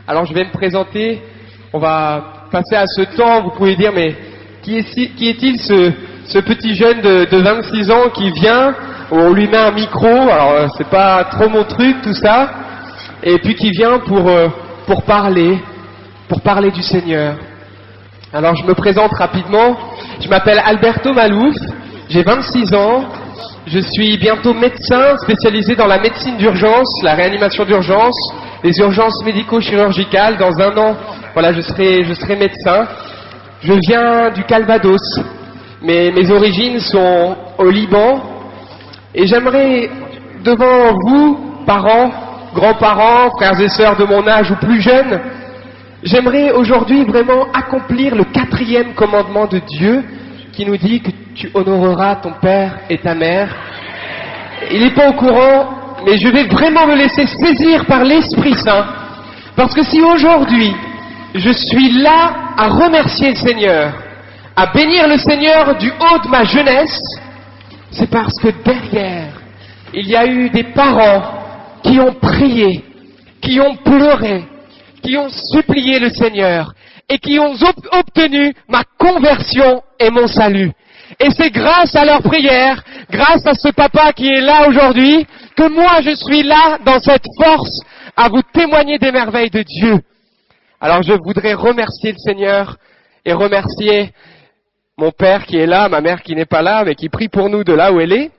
Alors je vais me présenter, on va passer à ce temps, vous pouvez dire mais qui est-il ce petit jeune de 26 ans qui vient, on lui met un micro, alors c'est pas trop mon truc tout ça, et puis qui vient pour parler du Seigneur. Alors je me présente rapidement, je m'appelle Alberto Malouf, j'ai 26 ans, je suis bientôt médecin spécialisé dans la médecine d'urgence, la réanimation d'urgence, les urgences médico-chirurgicales. Dans un an, voilà, je serai médecin. Je viens du Calvados, mes origines sont au Liban, et j'aimerais devant vous, parents, grands-parents, frères et sœurs de mon âge ou plus jeunes, j'aimerais aujourd'hui vraiment accomplir le 4e commandement de Dieu qui nous dit que tu honoreras ton père et ta mère. Il n'est pas au courant, mais je vais vraiment me laisser saisir par l'Esprit Saint. Parce que si aujourd'hui, je suis là à remercier le Seigneur, à bénir le Seigneur du haut de ma jeunesse, c'est parce que derrière, il y a eu des parents qui ont prié, qui ont pleuré, qui ont supplié le Seigneur et qui ont obtenu ma conversion et mon salut. Et c'est grâce à leur prière, grâce à ce papa qui est là aujourd'hui, que moi je suis là dans cette force à vous témoigner des merveilles de Dieu. Alors je voudrais remercier le Seigneur et remercier mon père qui est là, ma mère qui n'est pas là, mais qui prie pour nous de là où elle est,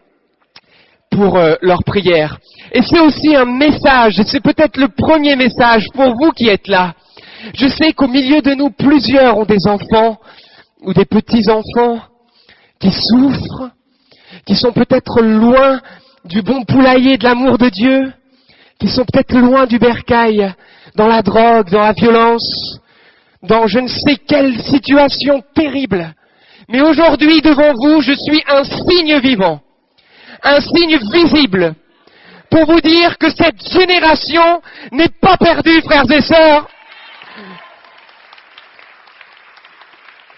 pour leur prière. Et c'est aussi un message, c'est peut-être le premier message pour vous qui êtes là. Je sais qu'au milieu de nous, plusieurs ont des enfants ou des petits-enfants qui souffrent, qui sont peut-être loin du bon poulailler de l'amour de Dieu, qui sont peut-être loin du bercail, dans la drogue, dans la violence, dans je ne sais quelle situation terrible. Mais aujourd'hui, devant vous, je suis un signe vivant, un signe visible, pour vous dire que cette génération n'est pas perdue, frères et sœurs,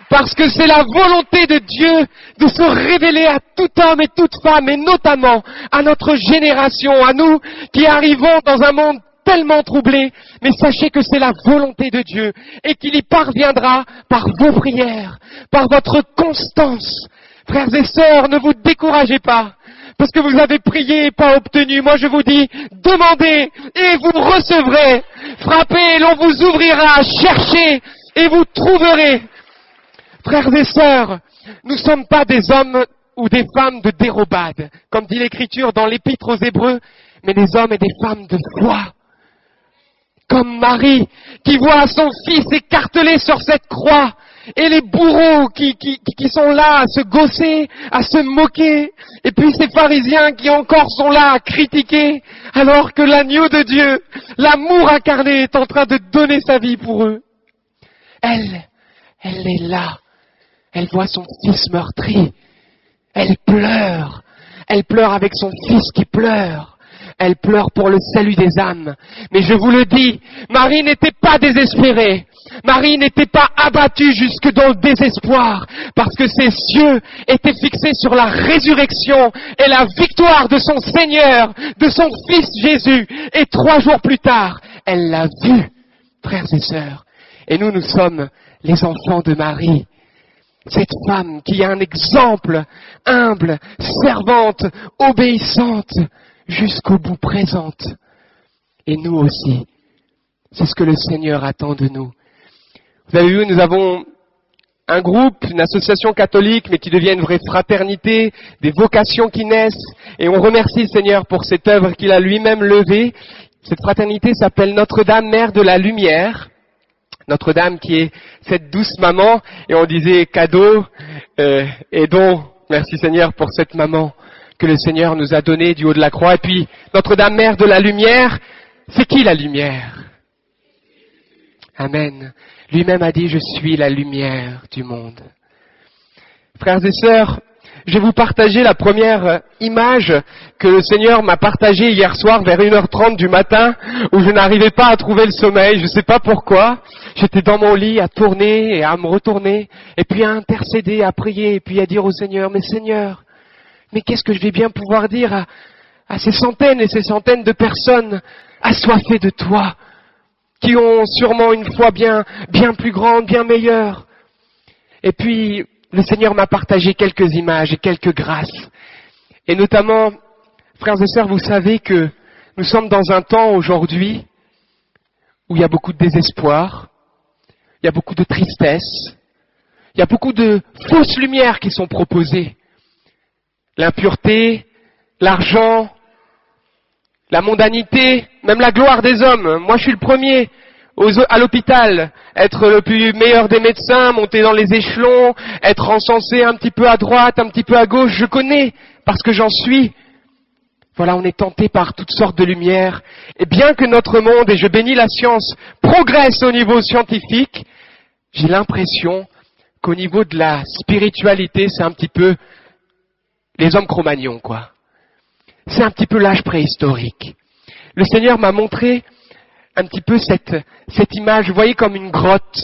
parce que c'est la volonté de Dieu de se révéler à tout homme et toute femme, et notamment à notre génération, à nous qui arrivons dans un monde tellement troublé. Mais sachez que c'est la volonté de Dieu et qu'il y parviendra par vos prières, par votre constance. Frères et sœurs, ne vous découragez pas, parce que vous avez prié et pas obtenu. Moi je vous dis, demandez et vous recevrez. Frappez et l'on vous ouvrira. Cherchez et vous trouverez. Frères et sœurs, nous ne sommes pas des hommes ou des femmes de dérobade, comme dit l'Écriture dans l'Épître aux Hébreux, mais des hommes et des femmes de foi. Comme Marie, qui voit son fils écartelé sur cette croix, et les bourreaux qui sont là à se gausser, à se moquer, et puis ces pharisiens qui encore sont là à critiquer, alors que l'agneau de Dieu, l'amour incarné, est en train de donner sa vie pour eux. Elle est là. Elle voit son fils meurtri. Elle pleure. Elle pleure avec son fils qui pleure. Elle pleure pour le salut des âmes. Mais je vous le dis, Marie n'était pas désespérée. Marie n'était pas abattue jusque dans le désespoir, parce que ses yeux étaient fixés sur la résurrection et la victoire de son Seigneur, de son Fils Jésus. Et 3 jours plus tard, elle l'a vu, frères et sœurs. Et nous sommes les enfants de Marie. Cette femme qui a un exemple humble, servante, obéissante, jusqu'au bout présente. Et nous aussi. C'est ce que le Seigneur attend de nous. Vous avez vu, nous avons un groupe, une association catholique, mais qui devient une vraie fraternité, des vocations qui naissent. Et on remercie le Seigneur pour cette œuvre qu'il a lui-même levée. Cette fraternité s'appelle Notre-Dame, Mère de la Lumière. Notre-Dame qui est cette douce maman, et on disait cadeau et don. Merci Seigneur pour cette maman que le Seigneur nous a donnée du haut de la croix. Et puis Notre-Dame Mère de la Lumière, c'est qui la lumière? Amen. Lui-même a dit, je suis la lumière du monde. Frères et sœurs, je vais vous partager la première image que le Seigneur m'a partagée hier soir vers 1h30 du matin, où je n'arrivais pas à trouver le sommeil, je ne sais pas pourquoi. J'étais dans mon lit à tourner et à me retourner, et puis à intercéder, à prier, et puis à dire au Seigneur, mais Seigneur, mais qu'est-ce que je vais bien pouvoir dire à ces centaines et ces centaines de personnes assoiffées de toi? qui ont sûrement une foi bien plus grande, bien meilleure. Et puis, le Seigneur m'a partagé quelques images et quelques grâces. Et notamment, frères et sœurs, vous savez que nous sommes dans un temps aujourd'hui où il y a beaucoup de désespoir, il y a beaucoup de tristesse, il y a beaucoup de fausses lumières qui sont proposées. L'impureté, l'argent, la mondanité, même la gloire des hommes. Moi, je suis le premier à l'hôpital, être le plus meilleur des médecins, monter dans les échelons, être encensé un petit peu à droite, un petit peu à gauche. Je connais, parce que j'en suis. Voilà, on est tenté par toutes sortes de lumières. Et bien que notre monde, et je bénis la science, progresse au niveau scientifique, j'ai l'impression qu'au niveau de la spiritualité, c'est un petit peu les hommes Cro-Magnons, quoi. C'est un petit peu l'âge préhistorique. Le Seigneur m'a montré un petit peu cette image, vous voyez, comme une grotte.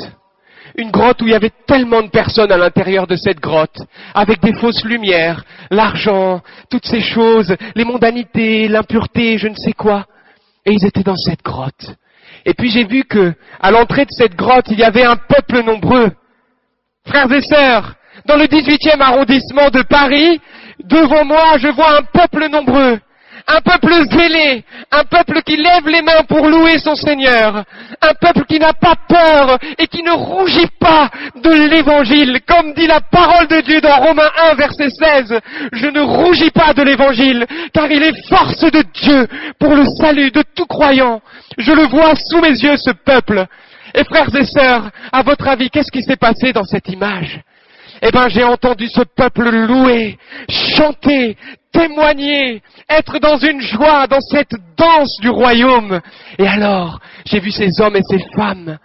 Une grotte où il y avait tellement de personnes à l'intérieur de cette grotte, avec des fausses lumières, l'argent, toutes ces choses, les mondanités, l'impureté, je ne sais quoi. Et ils étaient dans cette grotte. Et puis j'ai vu que, à l'entrée de cette grotte, il y avait un peuple nombreux. Frères et sœurs, dans le 18e arrondissement de Paris, devant moi, je vois un peuple nombreux. Un peuple zélé, un peuple qui lève les mains pour louer son Seigneur, un peuple qui n'a pas peur et qui ne rougit pas de l'Évangile, comme dit la parole de Dieu dans Romains 1, verset 16. Je ne rougis pas de l'Évangile, car il est force de Dieu pour le salut de tout croyant. Je le vois sous mes yeux, ce peuple. Et frères et sœurs, à votre avis, qu'est-ce qui s'est passé dans cette image ? Eh ben, j'ai entendu ce peuple louer, chanter, témoigner, être dans une joie, dans cette danse du royaume. Et alors, j'ai vu ces hommes et ces femmes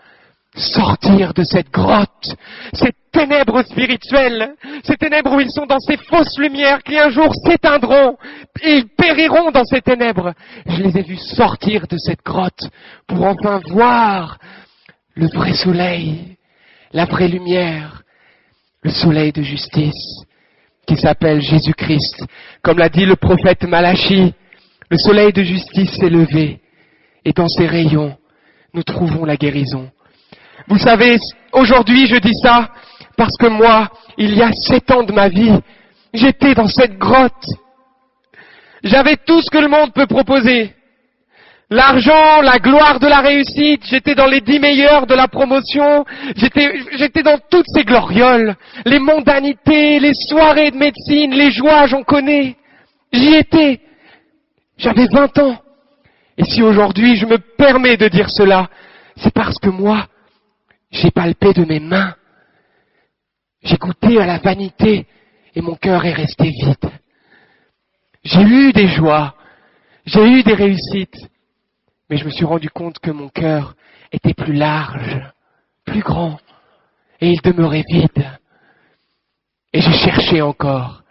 sortir de cette grotte, ces ténèbres spirituelles, ces ténèbres où ils sont dans ces fausses lumières qui un jour s'éteindront et ils périront dans ces ténèbres. Je les ai vus sortir de cette grotte pour enfin voir le vrai soleil, la vraie lumière, le soleil de justice qui s'appelle Jésus-Christ. Comme l'a dit le prophète Malachi, le soleil de justice s'est levé et dans ses rayons, nous trouvons la guérison. Vous savez, aujourd'hui je dis ça parce que moi, il y a 7 ans de ma vie, j'étais dans cette grotte. J'avais tout ce que le monde peut proposer. L'argent, la gloire de la réussite, j'étais dans les 10 meilleurs de la promotion, j'étais dans toutes ces glorioles, les mondanités, les soirées de médecine, les joies, j'en connais. J'y étais. J'avais 20 ans. Et si aujourd'hui je me permets de dire cela, c'est parce que moi, j'ai palpé de mes mains. J'ai goûté à la vanité et mon cœur est resté vide. J'ai eu des joies, j'ai eu des réussites. Mais je me suis rendu compte que mon cœur était plus large, plus grand, et il demeurait vide. Et j'ai cherché encore,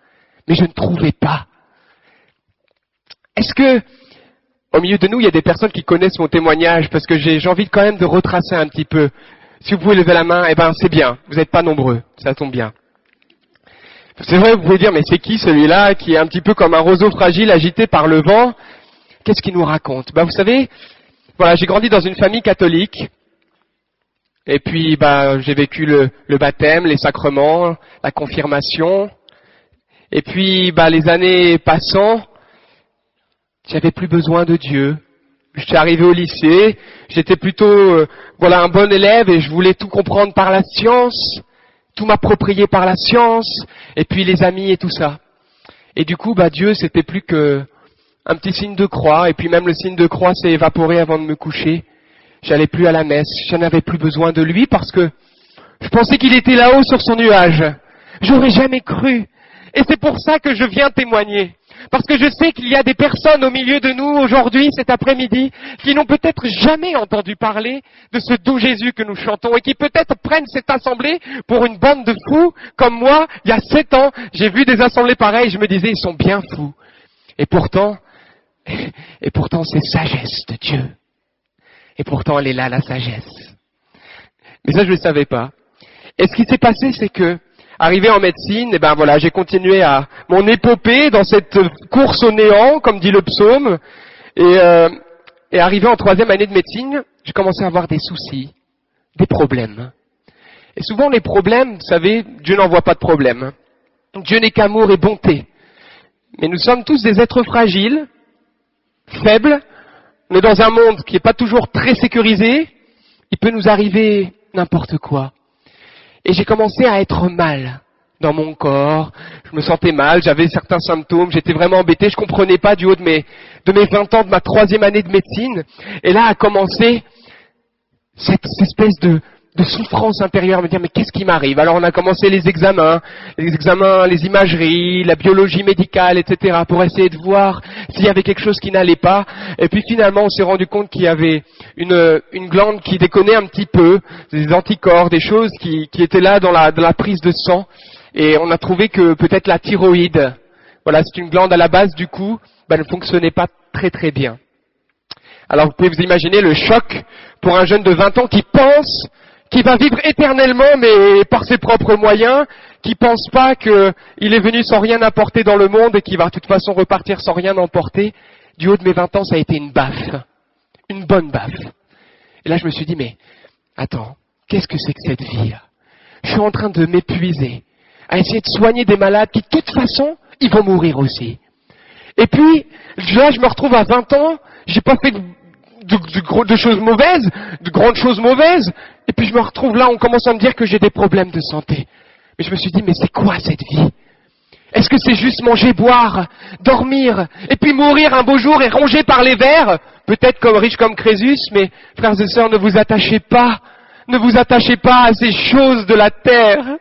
mais je ne trouvais pas. Est-ce que, au milieu de nous, il y a des personnes qui connaissent mon témoignage, parce que j'ai envie quand même de retracer un petit peu. Si vous pouvez lever la main, eh ben c'est bien, vous n'êtes pas nombreux, ça tombe bien. C'est vrai, vous pouvez dire, mais c'est qui celui-là qui est un petit peu comme un roseau fragile agité par le vent ? Qu'est-ce qu'il nous raconte ? Vous savez, voilà, j'ai grandi dans une famille catholique. Et puis, j'ai vécu le baptême, les sacrements, la confirmation. Et puis, les années passant, j'avais plus besoin de Dieu. J'étais arrivé au lycée, j'étais plutôt, un bon élève et je voulais tout comprendre par la science, tout m'approprier par la science, et puis les amis et tout ça. Et du coup, Dieu, c'était plus que un petit signe de croix, et puis même le signe de croix s'est évaporé avant de me coucher. J'allais plus à la messe, je n'avais plus besoin de lui parce que je pensais qu'il était là-haut sur son nuage. J'aurais jamais cru. Et c'est pour ça que je viens témoigner. Parce que je sais qu'il y a des personnes au milieu de nous aujourd'hui, cet après-midi, qui n'ont peut-être jamais entendu parler de ce doux Jésus que nous chantons et qui peut-être prennent cette assemblée pour une bande de fous. Comme moi, il y a 7 ans, j'ai vu des assemblées pareilles, je me disais, ils sont bien fous. Et pourtant, c'est sagesse de Dieu. Et pourtant, elle est là, la sagesse. Mais ça, je ne le savais pas. Et ce qui s'est passé, c'est que, arrivé en médecine, j'ai continué à mon épopée dans cette course au néant, comme dit le psaume. Et Et arrivé en 3e année de médecine, j'ai commencé à avoir des soucis, des problèmes. Et souvent les problèmes, vous savez, Dieu n'envoie pas de problème. Dieu n'est qu'amour et bonté. Mais nous sommes tous des êtres fragiles, faibles. On est dans un monde qui n'est pas toujours très sécurisé. Il peut nous arriver n'importe quoi. Et j'ai commencé à être mal dans mon corps. Je me sentais mal, j'avais certains symptômes, j'étais vraiment embêté. Je comprenais pas du haut de mes 20 ans, de ma 3e année de médecine. Et là a commencé cette espèce de souffrance intérieure, me dire mais qu'est-ce qui m'arrive? Alors on a commencé les examens, les imageries, la biologie médicale, etc. pour essayer de voir s'il y avait quelque chose qui n'allait pas. Et puis finalement on s'est rendu compte qu'il y avait une glande qui déconnait un petit peu, des anticorps, des choses qui étaient là dans la prise de sang. Et on a trouvé que peut-être la thyroïde, voilà, c'est une glande à la base du cou, ne fonctionnait pas très très bien. Alors vous pouvez vous imaginer le choc pour un jeune de 20 ans qui pense qu'il va vivre éternellement mais par ses propres moyens, qui pense pas qu'il est venu sans rien apporter dans le monde et qu'il va de toute façon repartir sans rien emporter. Du haut de mes 20 ans, ça a été une baffe. Une bonne baffe. Et là je me suis dit mais attends, qu'est-ce que c'est que cette vie-là? Je suis en train de m'épuiser à essayer de soigner des malades qui de toute façon, ils vont mourir aussi. Et puis là je me retrouve à 20 ans, j'ai pas fait de choses mauvaises, de grandes choses mauvaises, et puis je me retrouve là, on commence à me dire que j'ai des problèmes de santé. Mais je me suis dit, mais c'est quoi cette vie? Est-ce que c'est juste manger, boire, dormir, et puis mourir un beau jour et rongé par les vers? Peut-être comme riche comme Crésus, mais frères et sœurs, ne vous attachez pas à ces choses de la terre.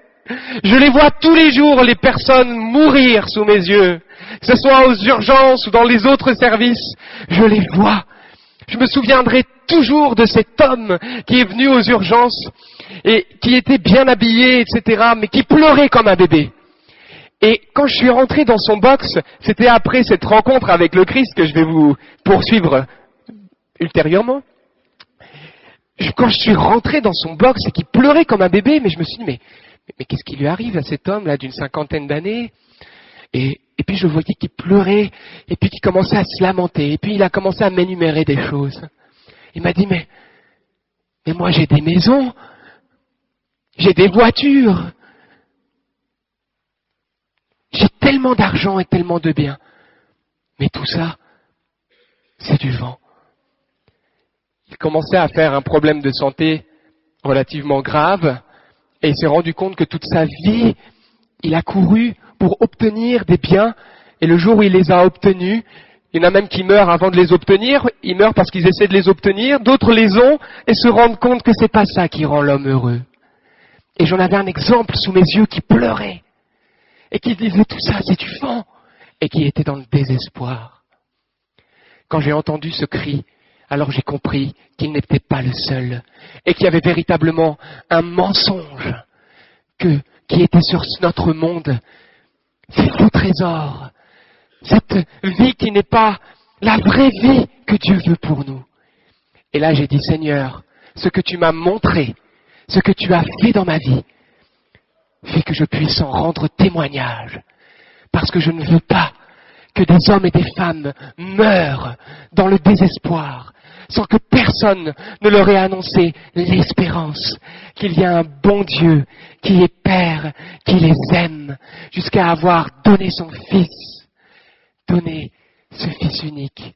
Je les vois tous les jours, les personnes mourir sous mes yeux, que ce soit aux urgences ou dans les autres services, je les vois. Je me souviendrai toujours de cet homme qui est venu aux urgences et qui était bien habillé, etc., mais qui pleurait comme un bébé. Et quand je suis rentré dans son box, c'était après cette rencontre avec le Christ que je vais vous poursuivre ultérieurement. Quand je suis rentré dans son box et qu'il pleurait comme un bébé, mais je me suis dit, mais qu'est-ce qui lui arrive à cet homme-là d'une 50aine d'années? Et puis je voyais qu'il pleurait, et puis qu'il commençait à se lamenter, et puis il a commencé à m'énumérer des choses. Il m'a dit, mais moi j'ai des maisons, j'ai des voitures, j'ai tellement d'argent et tellement de biens, mais tout ça, c'est du vent. Il commençait à faire un problème de santé relativement grave, et il s'est rendu compte que toute sa vie, il a couru pour obtenir des biens, et le jour où il les a obtenus, il y en a même qui meurent avant de les obtenir, ils meurent parce qu'ils essaient de les obtenir, d'autres les ont et se rendent compte que c'est pas ça qui rend l'homme heureux. Et j'en avais un exemple sous mes yeux qui pleurait, et qui disait tout ça c'est du vent, et qui était dans le désespoir. Quand j'ai entendu ce cri, alors j'ai compris qu'il n'était pas le seul, et qu'il y avait véritablement un mensonge qui était sur notre monde. Ces faux trésors, cette vie qui n'est pas la vraie vie que Dieu veut pour nous. Et là j'ai dit, Seigneur, ce que tu m'as montré, ce que tu as fait dans ma vie, fais que je puisse en rendre témoignage, parce que je ne veux pas que des hommes et des femmes meurent dans le désespoir, sans que personne ne leur ait annoncé l'espérance qu'il y a un bon Dieu qui est Père, qui les aime, jusqu'à avoir donné son Fils, donné ce Fils unique.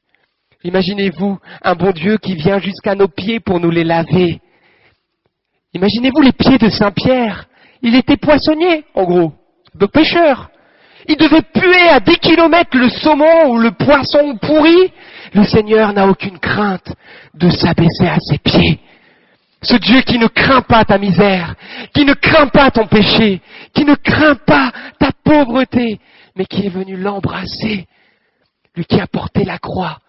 Imaginez-vous un bon Dieu qui vient jusqu'à nos pieds pour nous les laver. Imaginez-vous les pieds de Saint-Pierre. Il était poissonnier, en gros, de pêcheur. Il devait puer à 10 kilomètres le saumon ou le poisson pourri. Le Seigneur n'a aucune crainte de s'abaisser à ses pieds. Ce Dieu qui ne craint pas ta misère, qui ne craint pas ton péché, qui ne craint pas ta pauvreté, mais qui est venu l'embrasser. Lui qui a porté la croix,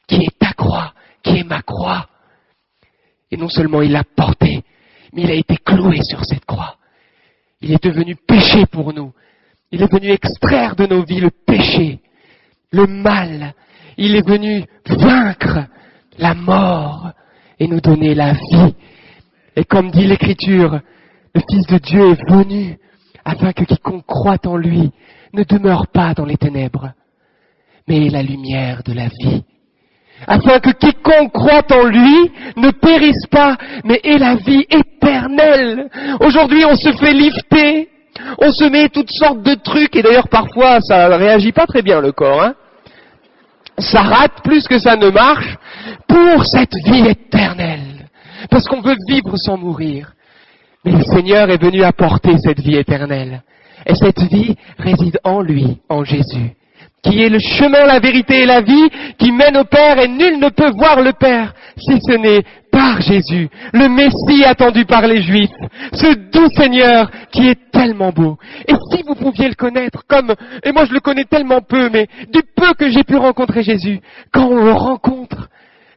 qui est ta croix, qui est ma croix. Et non seulement il l'a porté, mais il a été cloué sur cette croix. Il est devenu péché pour nous. Il est venu extraire de nos vies le péché, le mal. Il est venu vaincre la mort et nous donner la vie. Et comme dit l'Écriture, le Fils de Dieu est venu afin que quiconque croit en lui ne demeure pas dans les ténèbres, mais ait la lumière de la vie. afin que quiconque croit en lui ne périsse pas, mais ait la vie éternelle. Aujourd'hui, on se fait lifter, on se met toutes sortes de trucs, et d'ailleurs parfois ça réagit pas très bien le corps, hein. Ça rate plus que ça ne marche pour cette vie éternelle, parce qu'on veut vivre sans mourir. Mais le Seigneur est venu apporter cette vie éternelle, et cette vie réside en lui, en Jésus, qui est le chemin, la vérité et la vie, qui mène au Père, et nul ne peut voir le Père si ce n'est par Jésus, le Messie attendu par les Juifs, ce doux Seigneur qui est tellement beau. Et si vous pouviez le connaître comme, et moi je le connais tellement peu, mais du peu que j'ai pu rencontrer Jésus, quand on le rencontre,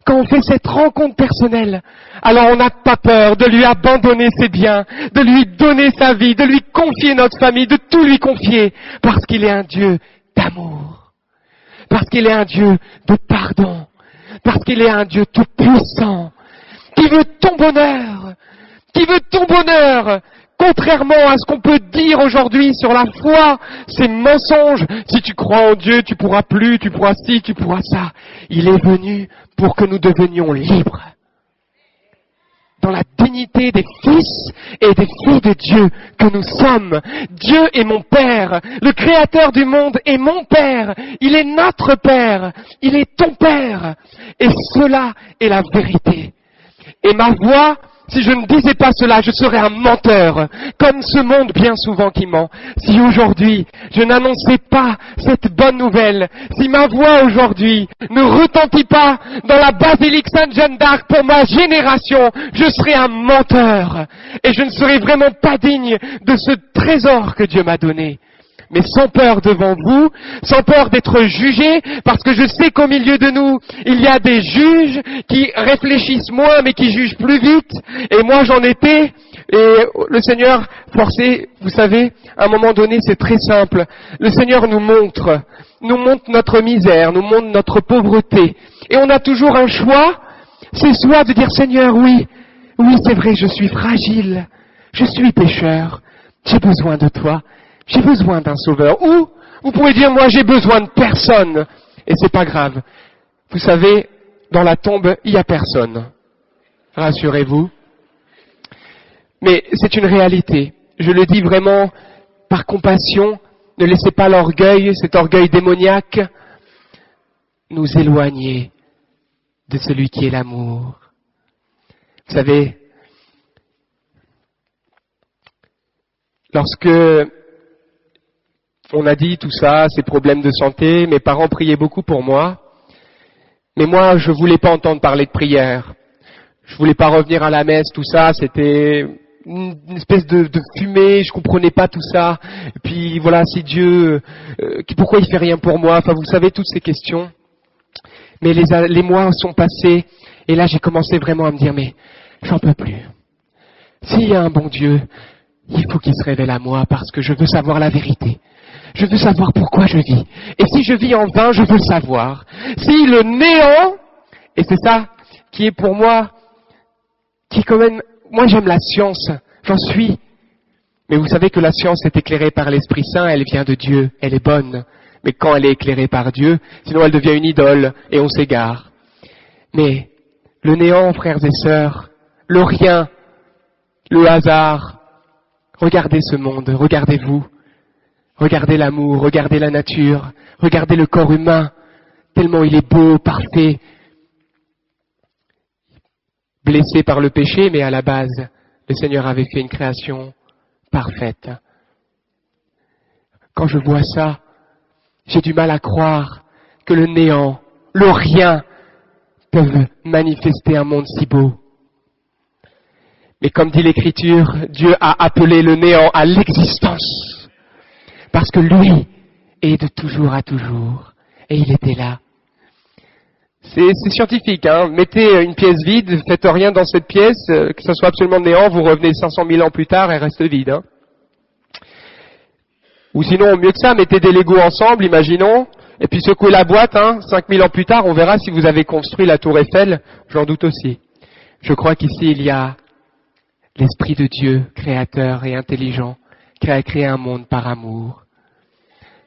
quand on fait cette rencontre personnelle, alors on n'a pas peur de lui abandonner ses biens, de lui donner sa vie, de lui confier notre famille, de tout lui confier, parce qu'il est un Dieu d'amour, parce qu'il est un Dieu de pardon, parce qu'il est un Dieu tout-puissant, qui veut ton bonheur, contrairement à ce qu'on peut dire aujourd'hui sur la foi, ces mensonges. Si tu crois en Dieu, tu pourras plus, tu pourras ci, tu pourras ça. Il est venu pour que nous devenions libres, dans la dignité des fils et des filles de Dieu que nous sommes. Dieu est mon Père, le Créateur du monde est mon Père, il est notre Père, il est ton Père, et cela est la vérité. Et ma voix, si je ne disais pas cela, je serais un menteur, comme ce monde bien souvent qui ment. Si aujourd'hui, je n'annonçais pas cette bonne nouvelle, si ma voix aujourd'hui ne retentit pas dans la basilique Sainte-Jeanne d'Arc pour ma génération, je serais un menteur. Et je ne serais vraiment pas digne de ce trésor que Dieu m'a donné. Mais sans peur devant vous, sans peur d'être jugé, parce que je sais qu'au milieu de nous, il y a des juges qui réfléchissent moins mais qui jugent plus vite, et moi j'en étais, et le Seigneur forcé, vous savez, à un moment donné c'est très simple, le Seigneur nous montre notre misère, nous montre notre pauvreté, et on a toujours un choix, c'est soit de dire Seigneur, oui c'est vrai, je suis fragile, je suis pécheur, j'ai besoin de toi. J'ai besoin d'un sauveur. Ou, vous pouvez dire, moi, j'ai besoin de personne. Et c'est pas grave. Vous savez, dans la tombe, il y a personne. Rassurez-vous. Mais c'est une réalité. Je le dis vraiment par compassion. Ne laissez pas l'orgueil, cet orgueil démoniaque, nous éloigner de celui qui est l'amour. Vous savez, lorsque on a dit tout ça, ces problèmes de santé, mes parents priaient beaucoup pour moi, mais moi je voulais pas entendre parler de prière. Je voulais pas revenir à la messe, tout ça, c'était une espèce de fumée, je comprenais pas tout ça. Et puis voilà, c'est Dieu, pourquoi il fait rien pour moi? Enfin, vous savez toutes ces questions. Mais les mois sont passés, et là j'ai commencé vraiment à me dire, mais j'en peux plus. S'il y a un bon Dieu, il faut qu'il se révèle à moi, parce que je veux savoir la vérité. Je veux savoir pourquoi je vis. Et si je vis en vain, je veux le savoir. Si le néant, et c'est ça qui est pour moi, qui est quand même, moi j'aime la science, j'en suis. Mais vous savez que la science est éclairée par l'Esprit Saint, elle vient de Dieu, elle est bonne. Mais quand elle est éclairée par Dieu, sinon elle devient une idole et on s'égare. Mais le néant, frères et sœurs, le rien, le hasard, regardez ce monde, regardez-vous. Regardez l'amour, regardez la nature, regardez le corps humain, tellement il est beau, parfait, blessé par le péché, mais à la base, le Seigneur avait fait une création parfaite. Quand je vois ça, j'ai du mal à croire que le néant, le rien, peuvent manifester un monde si beau. Mais comme dit l'Écriture, Dieu a appelé le néant à l'existence. Parce que lui est de toujours à toujours. Et il était là. C'est scientifique, hein. Mettez une pièce vide, faites rien dans cette pièce, que ça soit absolument néant, vous revenez 500 000 ans plus tard, elle reste vide, hein. Ou sinon, mieux que ça, mettez des Legos ensemble, imaginons, et puis secouez la boîte, hein. 5000 ans plus tard, on verra si vous avez construit la tour Eiffel, j'en doute aussi. Je crois qu'ici, il y a l'Esprit de Dieu, créateur et intelligent, qui a créé un monde par amour.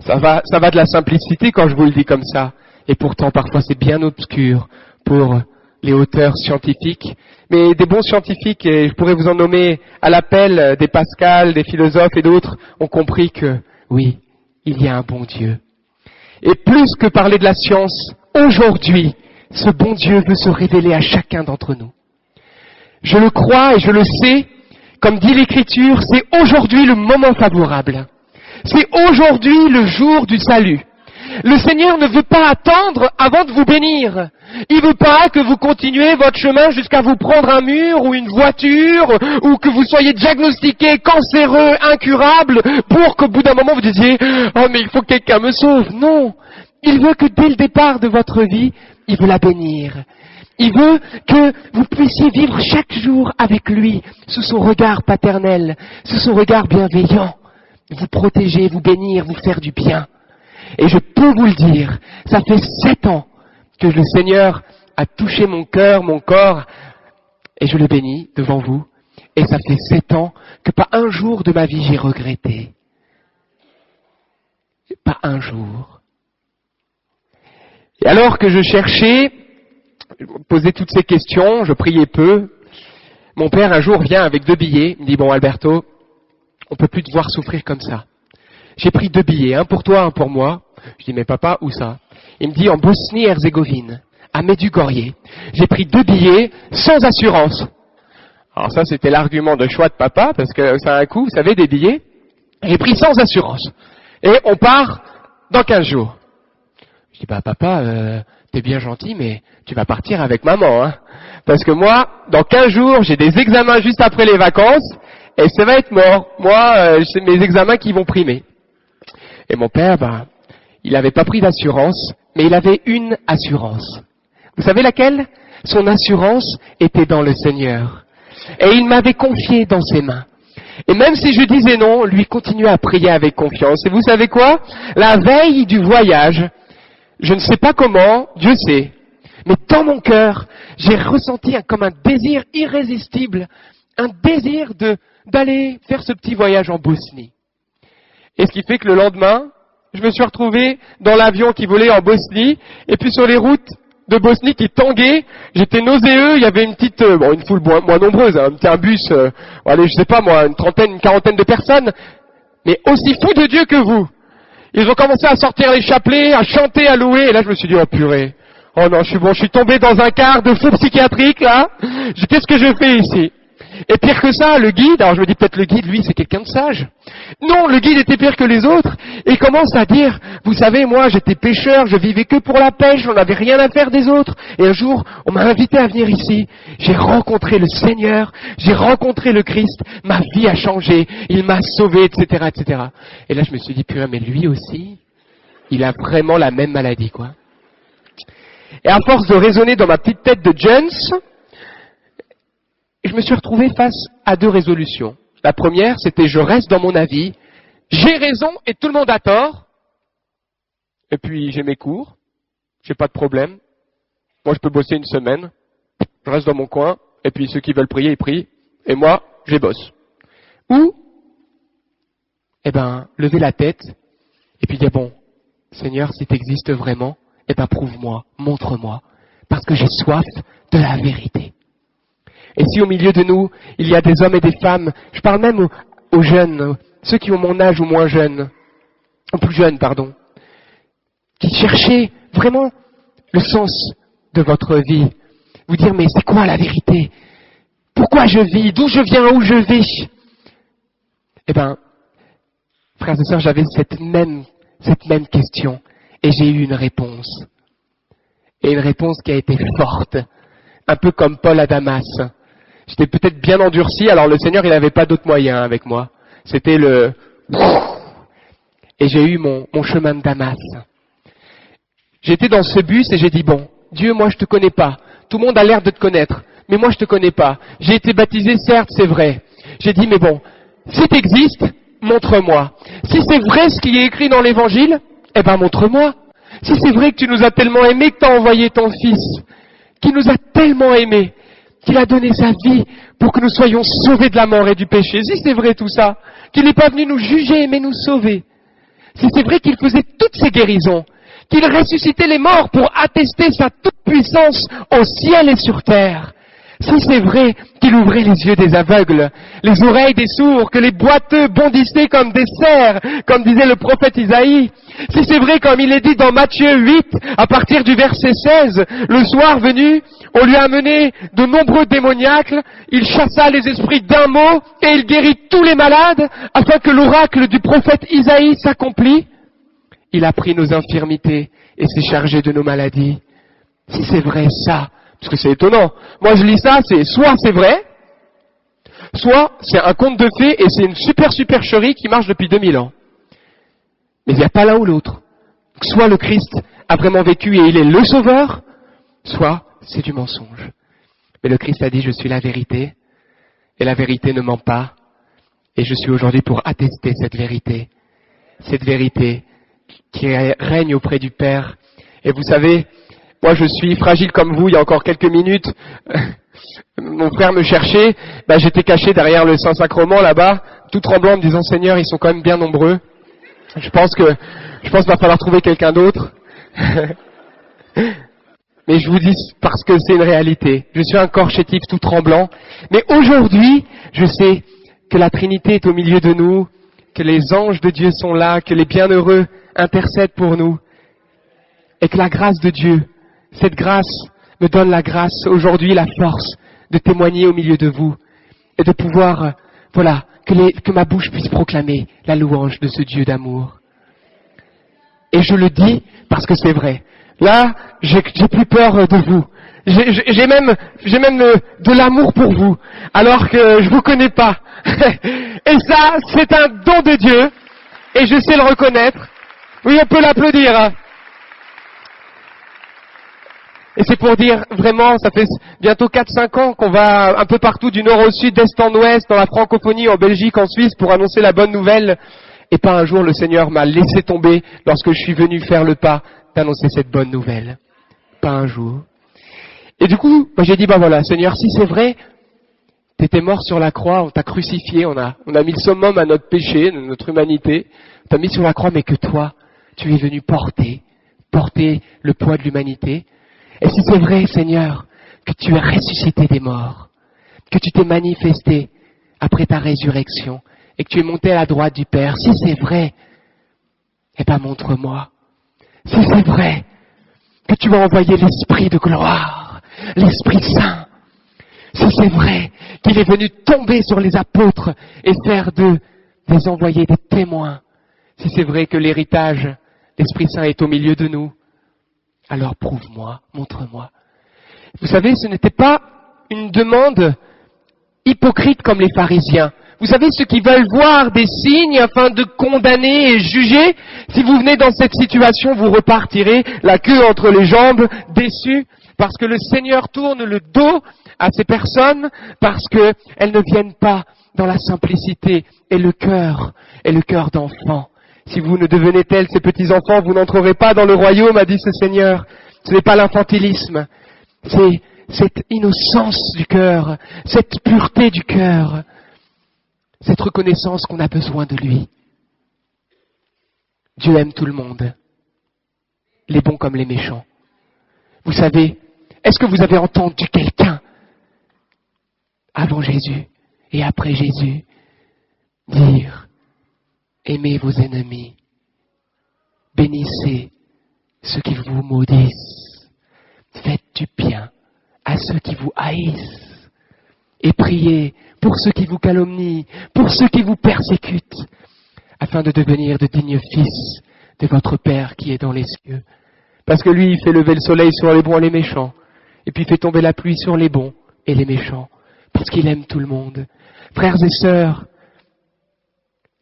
Ça va de la simplicité quand je vous le dis comme ça. Et pourtant, parfois, c'est bien obscur pour les auteurs scientifiques. Mais des bons scientifiques, et je pourrais vous en nommer à l'appel, des Pascal, des philosophes et d'autres, ont compris que, oui, il y a un bon Dieu. Et plus que parler de la science, aujourd'hui, ce bon Dieu veut se révéler à chacun d'entre nous. Je le crois et je le sais, comme dit l'Écriture, c'est aujourd'hui le moment favorable. C'est aujourd'hui le jour du salut. Le Seigneur ne veut pas attendre avant de vous bénir. Il veut pas que vous continuez votre chemin jusqu'à vous prendre un mur ou une voiture ou que vous soyez diagnostiqué cancéreux, incurable pour qu'au bout d'un moment vous disiez « Oh mais il faut que quelqu'un me sauve ». Non, il veut que dès le départ de votre vie, il veut la bénir. Il veut que vous puissiez vivre chaque jour avec lui, sous son regard paternel, sous son regard bienveillant, vous protéger, vous bénir, vous faire du bien. Et je peux vous le dire, ça fait 7 ans que le Seigneur a touché mon cœur, mon corps, et je le bénis devant vous. Et ça fait 7 ans que pas un jour de ma vie j'ai regretté. Pas un jour. Et alors que je cherchais, je me posais toutes ces questions, je priais peu, mon père un jour vient avec 2 billets, il me dit « Bon Alberto, on peut plus te voir souffrir comme ça. » J'ai pris 2 billets, un pour toi, un pour moi. Je dis, mais papa, où ça? Il me dit, en Bosnie-Herzégovine, à Medjugorje. J'ai pris 2 billets sans assurance. Alors ça, c'était l'argument de choix de papa, parce que ça a un coût, vous savez, des billets. J'ai pris sans assurance. Et on part dans 15 jours. Je dis, bah papa, t'es bien gentil, mais tu vas partir avec maman, hein. Parce que moi, dans 15 jours, j'ai des examens juste après les vacances, et ça va être mort. Moi, c'est mes examens qui vont primer. Et mon père, il n'avait pas pris d'assurance, mais il avait une assurance. Vous savez laquelle? Son assurance était dans le Seigneur. Et il m'avait confié dans ses mains. Et même si je disais non, lui continuait à prier avec confiance. Et vous savez quoi? La veille du voyage, je ne sais pas comment, Dieu sait, mais dans mon cœur, j'ai ressenti comme un désir irrésistible, un désir d'aller faire ce petit voyage en Bosnie. Et ce qui fait que le lendemain, je me suis retrouvé dans l'avion qui volait en Bosnie, et puis sur les routes de Bosnie qui tanguaient, j'étais nauséeux, il y avait une petite, une foule moins nombreuse, un bus, allez, je sais pas moi, une trentaine, une quarantaine de personnes, mais aussi fous de Dieu que vous. Ils ont commencé à sortir les chapelets, à chanter, à louer, et là je me suis dit, oh purée, oh non, je suis tombé dans un quart de fou psychiatrique, là, qu'est-ce que je fais ici? Et pire que ça, le guide, alors je me dis peut-être le guide, lui, c'est quelqu'un de sage. Non, le guide était pire que les autres, et il commence à dire, vous savez, moi, j'étais pêcheur, je vivais que pour la pêche, on n'avait rien à faire des autres, et un jour, on m'a invité à venir ici, j'ai rencontré le Seigneur, j'ai rencontré le Christ, ma vie a changé, il m'a sauvé, etc., etc. Et là, je me suis dit, purée, mais lui aussi, il a vraiment la même maladie, quoi. Et à force de raisonner dans ma petite tête de Jones, je me suis retrouvé face à 2 résolutions. La première, c'était je reste dans mon avis, j'ai raison et tout le monde a tort. Et puis j'ai mes cours, j'ai pas de problème. Moi je peux bosser une semaine, je reste dans mon coin, et puis ceux qui veulent prier, ils prient, et moi, je bosse. Ou, lever la tête, et puis dire bon, Seigneur, si tu existes vraiment, prouve-moi, montre-moi, parce que j'ai soif de la vérité. Et si au milieu de nous, il y a des hommes et des femmes, je parle même aux jeunes, ceux qui ont mon âge ou moins jeunes, plus jeunes, pardon, qui cherchaient vraiment le sens de votre vie, vous dire mais c'est quoi la vérité? Pourquoi je vis? D'où je viens? Où je vais? Frères et sœurs, j'avais cette même question et j'ai eu une réponse. Et une réponse qui a été forte, un peu comme Paul à Damas. J'étais peut-être bien endurci, alors le Seigneur, il n'avait pas d'autre moyen avec moi. C'était le... Et j'ai eu mon chemin de Damas. J'étais dans ce bus et j'ai dit, bon, Dieu, moi je te connais pas. Tout le monde a l'air de te connaître, mais moi je te connais pas. J'ai été baptisé, certes, c'est vrai. J'ai dit, mais bon, si tu existes, montre-moi. Si c'est vrai ce qui est écrit dans l'Évangile, montre-moi. Si c'est vrai que tu nous as tellement aimés, que tu as envoyé ton Fils, qui nous a tellement aimés, qu'il a donné sa vie pour que nous soyons sauvés de la mort et du péché. Si c'est vrai tout ça, qu'il n'est pas venu nous juger mais nous sauver. Si c'est vrai qu'il faisait toutes ces guérisons, qu'il ressuscitait les morts pour attester sa toute-puissance au ciel et sur terre. Si c'est vrai qu'il ouvrait les yeux des aveugles, les oreilles des sourds, que les boiteux bondissaient comme des cerfs, comme disait le prophète Isaïe, si c'est vrai comme il est dit dans Matthieu 8, à partir du verset 16, le soir venu, on lui a amené de nombreux démoniaques, il chassa les esprits d'un mot et il guérit tous les malades, afin que l'oracle du prophète Isaïe s'accomplisse. Il a pris nos infirmités et s'est chargé de nos maladies. Si c'est vrai ça, parce que c'est étonnant. Moi je lis ça, soit c'est vrai, soit c'est un conte de fées et c'est une supercherie qui marche depuis 2000 ans. Mais il n'y a pas l'un ou l'autre. Soit le Christ a vraiment vécu et il est le sauveur, soit c'est du mensonge. Mais le Christ a dit, je suis la vérité, et la vérité ne ment pas, et je suis aujourd'hui pour attester cette vérité qui règne auprès du Père. Et vous savez, moi je suis fragile comme vous, il y a encore quelques minutes, mon frère me cherchait, j'étais caché derrière le Saint-Sacrement là-bas, tout tremblant, me disant, Seigneur, ils sont quand même bien nombreux. Je pense qu'il va falloir trouver quelqu'un d'autre. Mais je vous dis parce que c'est une réalité. Je suis un corps chétif tout tremblant. Mais aujourd'hui, je sais que la Trinité est au milieu de nous, que les anges de Dieu sont là, que les bienheureux intercèdent pour nous. Et que la grâce de Dieu, cette grâce me donne la grâce aujourd'hui, la force de témoigner au milieu de vous. Et de pouvoir, que ma bouche puisse proclamer la louange de ce Dieu d'amour. Et je le dis parce que c'est vrai. Là, j'ai plus peur de vous. J'ai même de l'amour pour vous, alors que je vous connais pas. Et ça, c'est un don de Dieu, et je sais le reconnaître. Oui, on peut l'applaudir. Et c'est pour dire, vraiment, ça fait bientôt 4-5 ans qu'on va un peu partout du nord au sud, d'est en ouest, dans la francophonie, en Belgique, en Suisse, pour annoncer la bonne nouvelle. Et pas un jour le Seigneur m'a laissé tomber lorsque je suis venu faire le pas d'annoncer cette bonne nouvelle. Pas un jour. Et du coup, j'ai dit, Seigneur, si c'est vrai, t'étais mort sur la croix, on t'a crucifié, on a mis le summum à notre péché, notre humanité, on t'a mis sur la croix, mais que toi, tu es venu porter le poids de l'humanité. Et si c'est vrai, Seigneur, que tu as ressuscité des morts, que tu t'es manifesté après ta résurrection, et que tu es monté à la droite du Père, si c'est vrai, montre-moi. Si c'est vrai que tu as envoyé l'Esprit de gloire, l'Esprit Saint, si c'est vrai qu'il est venu tomber sur les apôtres et faire d'eux des envoyés, des témoins, si c'est vrai que l'héritage, l'Esprit Saint est au milieu de nous, alors prouve-moi, montre-moi. Vous savez, ce n'était pas une demande hypocrite comme les pharisiens. Vous savez, ceux qui veulent voir des signes afin de condamner et juger, si vous venez dans cette situation, vous repartirez la queue entre les jambes, déçus, parce que le Seigneur tourne le dos à ces personnes, parce qu'elles ne viennent pas dans la simplicité et le cœur d'enfant. Si vous ne devenez tels ces petits enfants, vous n'entrerez pas dans le royaume, a dit ce Seigneur. Ce n'est pas l'infantilisme, c'est cette innocence du cœur, cette pureté du cœur, cette reconnaissance qu'on a besoin de lui. Dieu aime tout le monde, les bons comme les méchants. Vous savez, est-ce que vous avez entendu quelqu'un, avant Jésus et après Jésus, dire « Aimez vos ennemis, bénissez ceux qui vous maudissent, faites du bien à ceux qui vous haïssent, et priez pour ceux qui vous calomnient, pour ceux qui vous persécutent, afin de devenir de dignes fils de votre Père qui est dans les cieux. » Parce que lui, il fait lever le soleil sur les bons et les méchants, et puis il fait tomber la pluie sur les bons et les méchants, parce qu'il aime tout le monde. Frères et sœurs,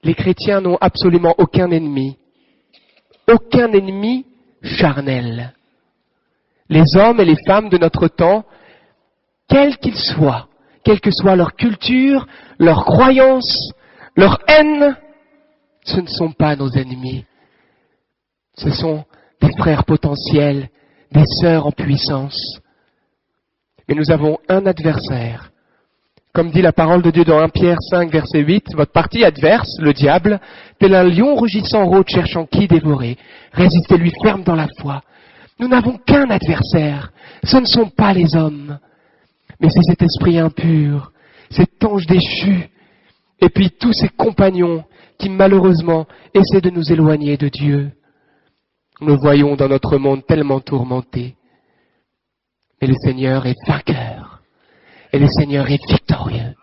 les chrétiens n'ont absolument aucun ennemi charnel. Les hommes et les femmes de notre temps, quels qu'ils soient, quelle que soit leur culture, leur croyance, leur haine, ce ne sont pas nos ennemis. Ce sont des frères potentiels, des sœurs en puissance. Mais nous avons un adversaire Comme dit la parole de Dieu dans 1 Pierre 5, verset 8, votre parti adverse, le diable, tel un lion rugissant rôde cherchant qui dévorer. Résistez-lui ferme dans la foi. Nous n'avons qu'un adversaire. Ce ne sont pas les hommes, mais c'est cet esprit impur, cet ange déchu, et puis tous ces compagnons qui malheureusement essaient de nous éloigner de Dieu. Nous le voyons dans notre monde tellement tourmenté. Mais le Seigneur est vainqueur. Et le Seigneur est victorieux.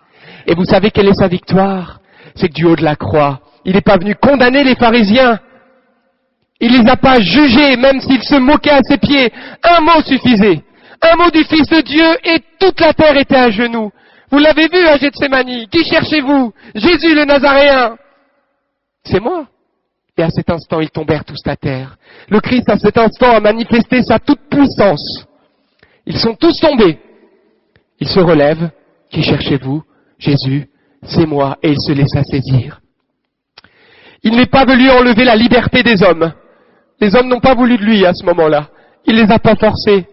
Et vous savez quelle est sa victoire? C'est que du haut de la croix, il n'est pas venu condamner les pharisiens. Il les a pas jugés, même s'ils se moquaient à ses pieds. Un mot suffisait. Un mot du Fils de Dieu et toute la terre était à genoux. Vous l'avez vu à Gethsémani. Qui cherchez-vous? Jésus le Nazaréen. C'est moi. Et à cet instant, ils tombèrent tous à terre. Le Christ, à cet instant, a manifesté sa toute-puissance. Ils sont tous tombés. Il se relève. Qui cherchez-vous? Jésus, c'est moi. Et il se laissa saisir. Il n'est pas venu enlever la liberté des hommes. Les hommes n'ont pas voulu de lui à ce moment-là. Il les a pas forcés.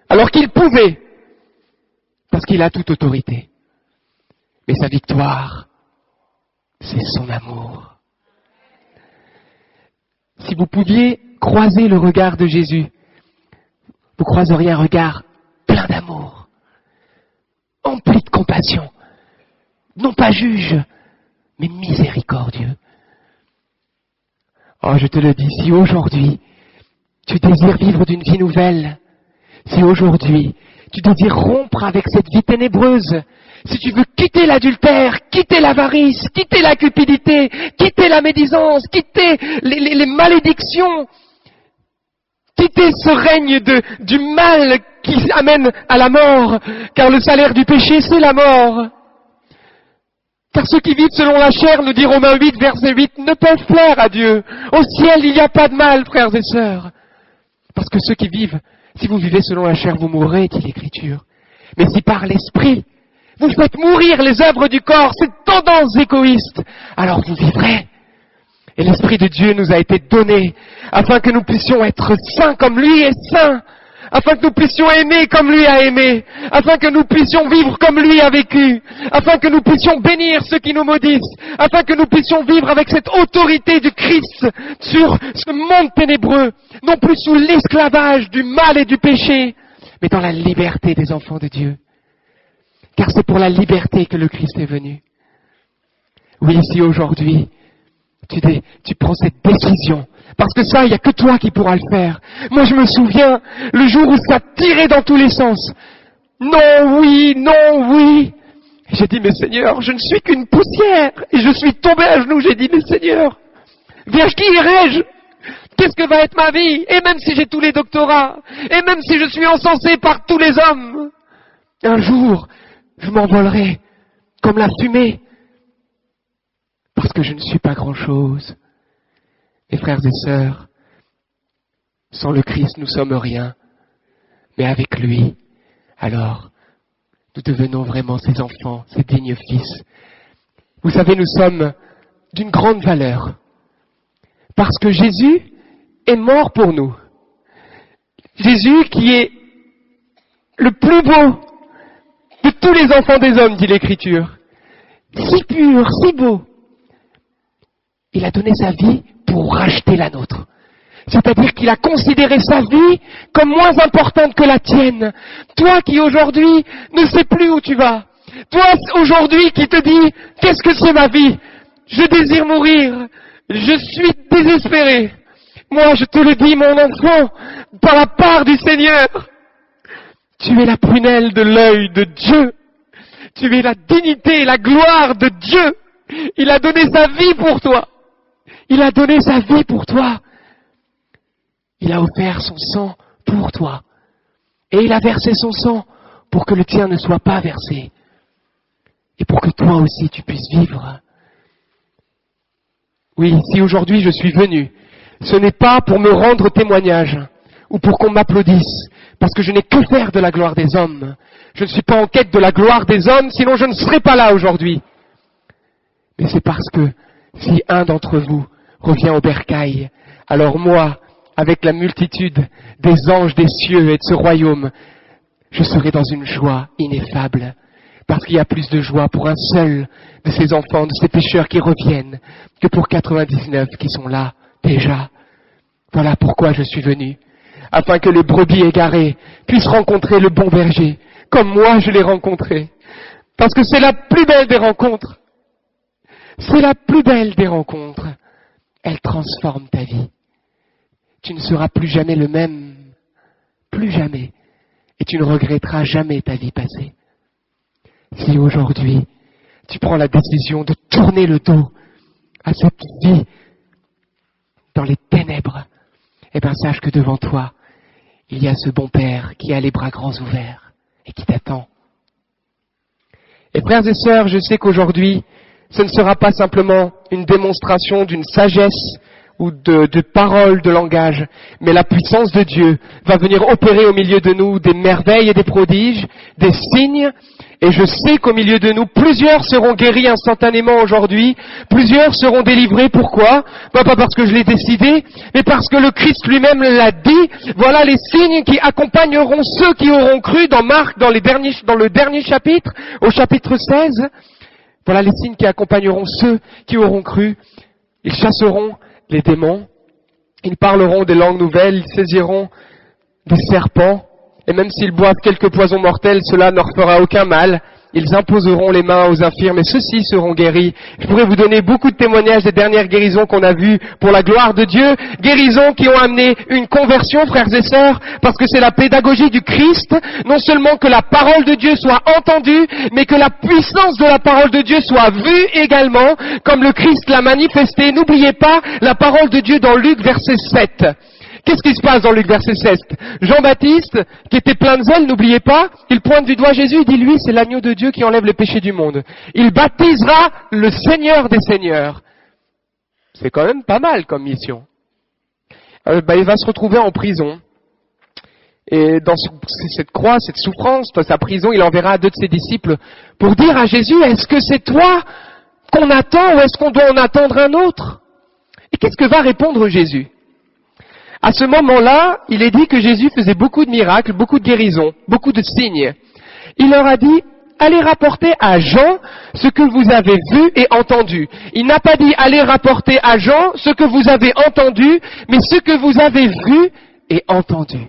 Alors qu'il pouvait. Parce qu'il a toute autorité. Mais sa victoire, c'est son amour. Si vous pouviez croiser le regard de Jésus, vous croiseriez un regard plein d'amour, empli de compassion, non pas juge, mais miséricordieux. Oh, je te le dis, si aujourd'hui tu désires vivre d'une vie nouvelle, si aujourd'hui tu désires rompre avec cette vie ténébreuse, si tu veux quitter l'adultère, quitter l'avarice, quitter la cupidité, quitter la médisance, quitter les malédictions, quitter ce règne du mal qui amène à la mort, car le salaire du péché, c'est la mort. Car ceux qui vivent selon la chair, nous dit Romains 8, verset 8, ne peuvent plaire à Dieu. Au ciel, il n'y a pas de mal, frères et sœurs. Parce que ceux qui vivent, si vous vivez selon la chair, vous mourrez, dit l'Écriture. Mais si par l'Esprit, vous faites mourir les œuvres du corps, cette tendance égoïste, alors vous vivrez. Et l'Esprit de Dieu nous a été donné afin que nous puissions être saints comme lui est saint, afin que nous puissions aimer comme lui a aimé, afin que nous puissions vivre comme lui a vécu, afin que nous puissions bénir ceux qui nous maudissent, afin que nous puissions vivre avec cette autorité du Christ sur ce monde ténébreux, non plus sous l'esclavage du mal et du péché, mais dans la liberté des enfants de Dieu. Car c'est pour la liberté que le Christ est venu. Oui, si aujourd'hui, tu prends cette décision, parce que ça, il n'y a que toi qui pourras le faire. Moi, je me souviens, le jour où ça tirait dans tous les sens. Non, oui, non, oui. Et j'ai dit, mais Seigneur, je ne suis qu'une poussière. Et je suis tombé à genoux, j'ai dit, mais Seigneur, vers qui irai-je? Qu'est-ce que va être ma vie? Et même si j'ai tous les doctorats, et même si je suis encensé par tous les hommes, un jour, je m'envolerai comme la fumée, parce que je ne suis pas grand-chose. Mes frères et sœurs, sans le Christ, nous sommes rien, mais avec lui, alors, nous devenons vraiment ses enfants, ses dignes fils. Vous savez, nous sommes d'une grande valeur, parce que Jésus est mort pour nous. Jésus qui est le plus beau de tous les enfants des hommes, dit l'Écriture. Si pur, si beau. Il a donné sa vie pour racheter la nôtre. C'est-à-dire qu'il a considéré sa vie comme moins importante que la tienne. Toi qui aujourd'hui ne sais plus où tu vas. Toi aujourd'hui qui te dis, qu'est-ce que c'est ma vie? Je désire mourir. Je suis désespéré. Moi, je te le dis, mon enfant, par la part du Seigneur. Tu es la prunelle de l'œil de Dieu. Tu es la dignité et la gloire de Dieu. Il a donné sa vie pour toi. Il a donné sa vie pour toi. Il a offert son sang pour toi. Et il a versé son sang pour que le tien ne soit pas versé. Et pour que toi aussi tu puisses vivre. Oui, si aujourd'hui je suis venu, ce n'est pas pour me rendre témoignage ou pour qu'on m'applaudisse, parce que je n'ai que faire de la gloire des hommes. Je ne suis pas en quête de la gloire des hommes, sinon je ne serais pas là aujourd'hui. Mais c'est parce que si un d'entre vous revient au bercail, alors moi, avec la multitude des anges des cieux et de ce royaume, je serai dans une joie ineffable. Parce qu'il y a plus de joie pour un seul de ces enfants, de ces pécheurs qui reviennent, que pour 99 qui sont là déjà. Voilà pourquoi je suis venu, afin que les brebis égarées puissent rencontrer le bon berger, comme moi je l'ai rencontré. Parce que c'est la plus belle des rencontres. C'est la plus belle des rencontres. Elle transforme ta vie. Tu ne seras plus jamais le même. Plus jamais. Et tu ne regretteras jamais ta vie passée. Si aujourd'hui, tu prends la décision de tourner le dos à cette vie dans les ténèbres, eh bien sache que devant toi, il y a ce bon Père qui a les bras grands ouverts et qui t'attend. Et frères et sœurs, je sais qu'aujourd'hui, ce ne sera pas simplement une démonstration d'une sagesse ou de paroles, de langage, mais la puissance de Dieu va venir opérer au milieu de nous des merveilles et des prodiges, des signes, et je sais qu'au milieu de nous, plusieurs seront guéris instantanément aujourd'hui, plusieurs seront délivrés. Pourquoi ? Pas parce que je l'ai décidé, mais parce que le Christ lui-même l'a dit. Voilà les signes qui accompagneront ceux qui auront cru dans Marc, dans le dernier chapitre, au chapitre 16. Voilà les signes qui accompagneront ceux qui auront cru. Ils chasseront les démons, ils parleront des langues nouvelles, ils saisiront des serpents, et même s'ils boivent quelques poisons mortels, cela ne leur fera aucun mal. Ils imposeront les mains aux infirmes et ceux-ci seront guéris. Je pourrais vous donner beaucoup de témoignages des dernières guérisons qu'on a vues pour la gloire de Dieu. Guérisons qui ont amené une conversion, frères et sœurs, parce que c'est la pédagogie du Christ. Non seulement que la parole de Dieu soit entendue, mais que la puissance de la parole de Dieu soit vue également, comme le Christ l'a manifesté. N'oubliez pas la parole de Dieu dans Luc verset 7. Qu'est-ce qui se passe dans Luc verset 7 ? Jean-Baptiste, qui était plein de zèle, n'oubliez pas, il pointe du doigt Jésus, il dit lui, c'est l'agneau de Dieu qui enlève les péchés du monde. Il baptisera le Seigneur des Seigneurs. C'est quand même pas mal comme mission. Il va se retrouver en prison. Et dans cette croix, cette souffrance, dans sa prison, il enverra 2 de ses disciples pour dire à Jésus, est-ce que c'est toi qu'on attend ou est-ce qu'on doit en attendre un autre ? Et qu'est-ce que va répondre Jésus ? À ce moment-là, il est dit que Jésus faisait beaucoup de miracles, beaucoup de guérisons, beaucoup de signes. Il leur a dit, allez rapporter à Jean ce que vous avez vu et entendu. Il n'a pas dit, allez rapporter à Jean ce que vous avez entendu, mais ce que vous avez vu et entendu.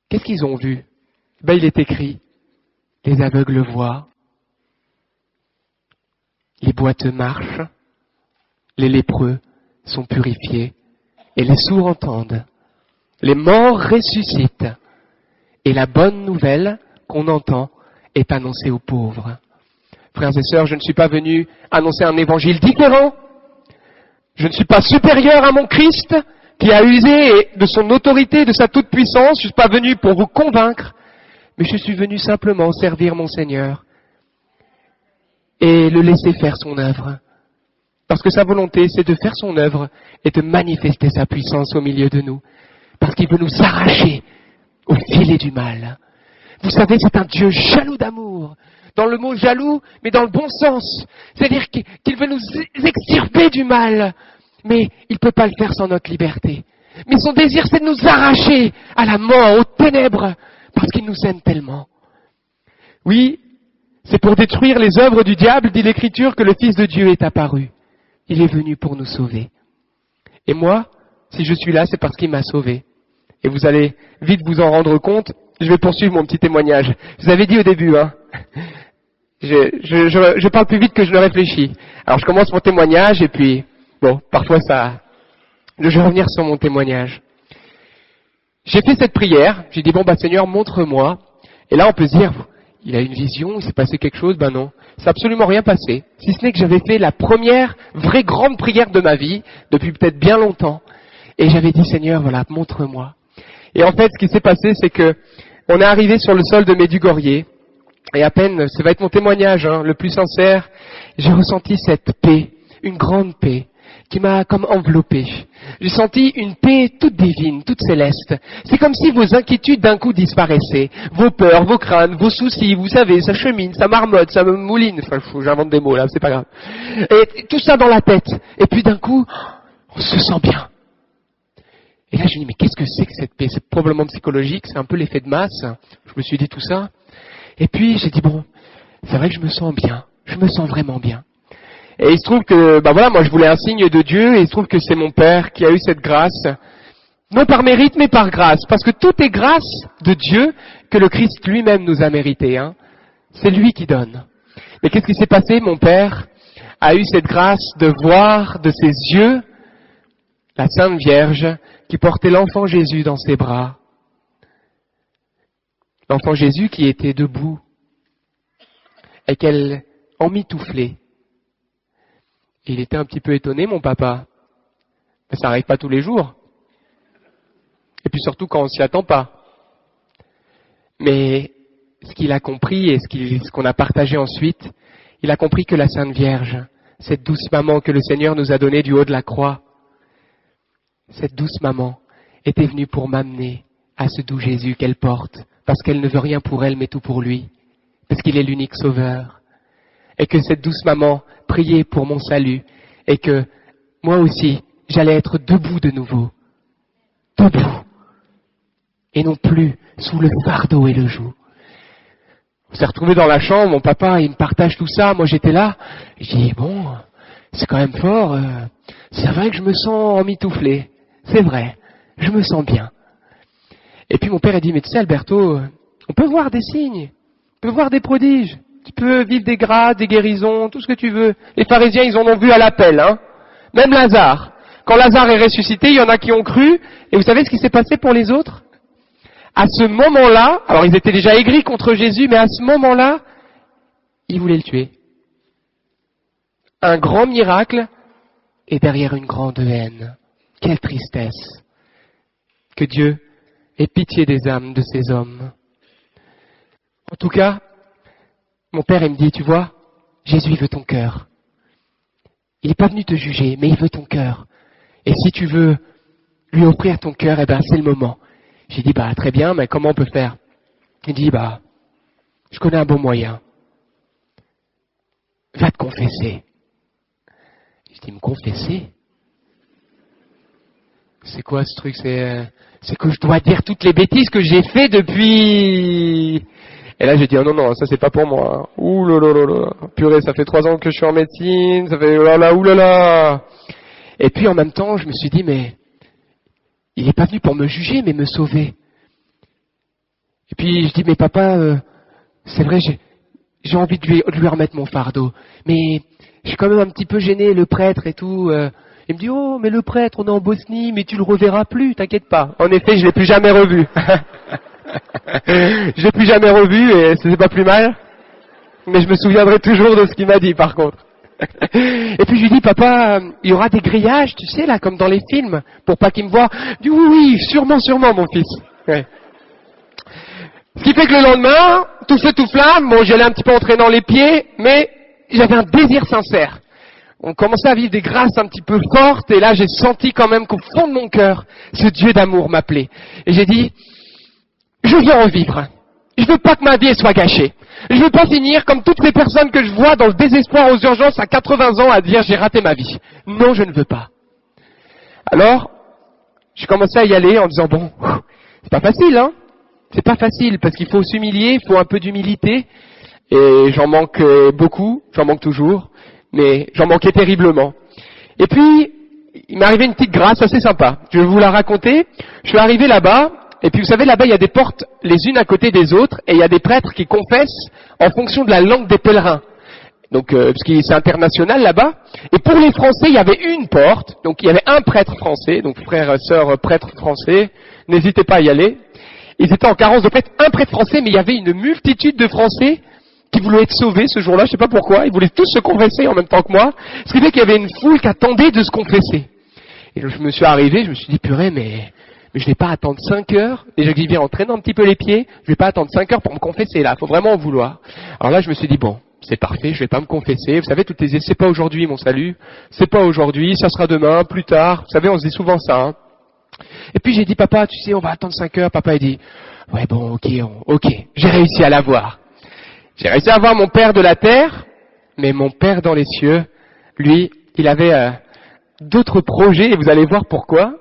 Qu'est-ce qu'ils ont vu ? Il est écrit, les aveugles voient, les boiteux marchent, les lépreux sont purifiés, et les sourds entendent, les morts ressuscitent, et la bonne nouvelle qu'on entend est annoncée aux pauvres. Frères et sœurs, je ne suis pas venu annoncer un évangile différent. Je ne suis pas supérieur à mon Christ, qui a usé de son autorité, de sa toute-puissance. Je ne suis pas venu pour vous convaincre, mais je suis venu simplement servir mon Seigneur et le laisser faire son œuvre. Parce que sa volonté, c'est de faire son œuvre et de manifester sa puissance au milieu de nous. Parce qu'il veut nous arracher au filet du mal. Vous savez, c'est un Dieu jaloux d'amour. Dans le mot jaloux, mais dans le bon sens. C'est-à-dire qu'il veut nous extirper du mal. Mais il ne peut pas le faire sans notre liberté. Mais son désir, c'est de nous arracher à la mort, aux ténèbres. Parce qu'il nous aime tellement. Oui, c'est pour détruire les œuvres du diable, dit l'Écriture, que le Fils de Dieu est apparu. Il est venu pour nous sauver. Et moi, si je suis là, c'est parce qu'il m'a sauvé. Et vous allez vite vous en rendre compte. Je vais poursuivre mon petit témoignage. Je vous avais dit au début, je parle plus vite que je ne réfléchis. Alors je commence mon témoignage et puis, parfois je vais revenir sur mon témoignage. J'ai fait cette prière. J'ai dit, Seigneur, montre-moi. Et là, on peut se dire, il a une vision, il s'est passé quelque chose, non. C'est absolument rien passé. Si ce n'est que j'avais fait la première vraie grande prière de ma vie, depuis peut-être bien longtemps. Et j'avais dit, Seigneur, montre-moi. Et en fait, ce qui s'est passé, c'est que on est arrivé sur le sol de Medjugorje. Et à peine, ça va être mon témoignage, le plus sincère, j'ai ressenti cette paix, une grande paix, qui m'a comme enveloppé. J'ai senti une paix toute divine, toute céleste. C'est comme si vos inquiétudes d'un coup disparaissaient. Vos peurs, vos craintes, vos soucis, vous savez, ça chemine, ça marmotte, ça me mouline. Enfin, j'invente des mots là, c'est pas grave. Et tout ça dans la tête. Et puis d'un coup, on se sent bien. Et là, je me dis, mais qu'est-ce que c'est que cette paix ? C'est probablement psychologique, c'est un peu l'effet de masse. Je me suis dit tout ça. Et puis j'ai dit bon, c'est vrai que je me sens bien, je me sens vraiment bien. Et il se trouve que, moi je voulais un signe de Dieu, et il se trouve que c'est mon père qui a eu cette grâce, non par mérite mais par grâce, parce que tout est grâce de Dieu que le Christ lui-même nous a mérité. C'est lui qui donne. Mais qu'est-ce qui s'est passé? Mon père a eu cette grâce de voir de ses yeux la Sainte Vierge qui portait l'enfant Jésus dans ses bras. L'enfant Jésus qui était debout et qu'elle emmitouflait. Il était un petit peu étonné, mon papa. Mais ça n'arrive pas tous les jours. Et puis surtout quand on s'y attend pas. Mais ce qu'il a compris et ce qu'on a partagé ensuite, il a compris que la Sainte Vierge, cette douce maman que le Seigneur nous a donnée du haut de la croix, cette douce maman était venue pour m'amener à ce doux Jésus qu'elle porte, parce qu'elle ne veut rien pour elle mais tout pour lui, parce qu'il est l'unique sauveur. Et que cette douce maman priait pour mon salut, et que moi aussi, j'allais être debout de nouveau. Debout. Et non plus sous le fardeau et le joug. On s'est retrouvés dans la chambre, mon papa, il me partage tout ça, moi j'étais là. Je dis, bon, c'est quand même fort, c'est vrai que je me sens emmitouflé. C'est vrai, je me sens bien. Et puis mon père a dit, mais tu sais Alberto, on peut voir des signes, on peut voir des prodiges. Tu peux vivre des grâces, des guérisons, tout ce que tu veux. Les pharisiens, ils en ont vu à l'appel, Même Lazare. Quand Lazare est ressuscité, il y en a qui ont cru. Et vous savez ce qui s'est passé pour les autres? À ce moment-là, alors ils étaient déjà aigris contre Jésus, mais à ce moment-là, ils voulaient le tuer. Un grand miracle et derrière une grande haine. Quelle tristesse. Que Dieu ait pitié des âmes de ces hommes. En tout cas, mon père, il me dit, tu vois, Jésus, il veut ton cœur. Il n'est pas venu te juger, mais il veut ton cœur. Et si tu veux lui offrir ton cœur, c'est le moment. J'ai dit, très bien, mais comment on peut faire? Il dit, je connais un bon moyen. Va te confesser. Je dis, me confesser? C'est quoi ce truc? C'est que je dois dire toutes les bêtises que j'ai fait depuis... Et là, j'ai dit, oh non, ça c'est pas pour moi. Ouh là là là là. Purée, ça fait 3 ans que je suis en médecine, ça fait ouh là là. Et puis en même temps, je me suis dit, mais il n'est pas venu pour me juger, mais me sauver. Et puis je dis, mais papa, c'est vrai, j'ai envie de lui remettre mon fardeau. Mais je suis quand même un petit peu gêné, le prêtre et tout. Il me dit, oh, mais le prêtre, on est en Bosnie, mais tu le reverras plus, t'inquiète pas. En effet, je l'ai plus jamais revu. Je l'ai plus jamais revu et c'est pas plus mal. Mais je me souviendrai toujours de ce qu'il m'a dit par contre. Et puis je lui dis, papa, il y aura des grillages, tu sais, là, comme dans les films, pour pas qu'il me voie. Il dit, oui, sûrement, mon fils. Ouais. Ce qui fait que le lendemain, tout feu, tout flamme, j'y allais un petit peu entraînant les pieds, mais j'avais un désir sincère. On commençait à vivre des grâces un petit peu fortes, et là j'ai senti quand même qu'au fond de mon cœur, ce Dieu d'amour m'appelait. Et j'ai dit, je veux en vivre. Je veux pas que ma vie soit gâchée. Je veux pas finir comme toutes ces personnes que je vois dans le désespoir aux urgences à 80 ans à dire j'ai raté ma vie. Non, je ne veux pas. Alors, j'ai commencé à y aller en disant bon, c'est pas facile, C'est pas facile parce qu'il faut s'humilier, il faut un peu d'humilité. Et j'en manque beaucoup, j'en manque toujours, mais j'en manquais terriblement. Et puis, il m'est arrivé une petite grâce assez sympa. Je vais vous la raconter. Je suis arrivé là-bas. Et puis vous savez, là-bas, il y a des portes les unes à côté des autres, et il y a des prêtres qui confessent en fonction de la langue des pèlerins. Donc, parce que c'est international là-bas. Et pour les Français, il y avait une porte, donc il y avait un prêtre français, donc frères et sœurs prêtres français, n'hésitez pas à y aller. Ils étaient en carence de prêtres, un prêtre français, mais il y avait une multitude de Français qui voulaient être sauvés ce jour-là, je sais pas pourquoi, ils voulaient tous se confesser en même temps que moi, ce qui fait qu'il y avait une foule qui attendait de se confesser. Et je me suis arrivé, je me suis dit, purée, mais je vais pas attendre 5 heures, déjà que j'y viens en traînant un petit peu les pieds, je vais pas attendre 5 heures pour me confesser là, faut vraiment en vouloir. Alors là, je me suis dit, bon, c'est parfait, je vais pas me confesser, vous savez, toutes les c'est pas aujourd'hui mon salut, c'est pas aujourd'hui, ça sera demain, plus tard, vous savez, on se dit souvent ça, Et puis j'ai dit, papa, tu sais, on va attendre 5 heures, papa a dit, ouais bon, ok, j'ai réussi à l'avoir. J'ai réussi à avoir mon père de la terre, mais mon père dans les cieux, lui, il avait d'autres projets, et vous allez voir pourquoi.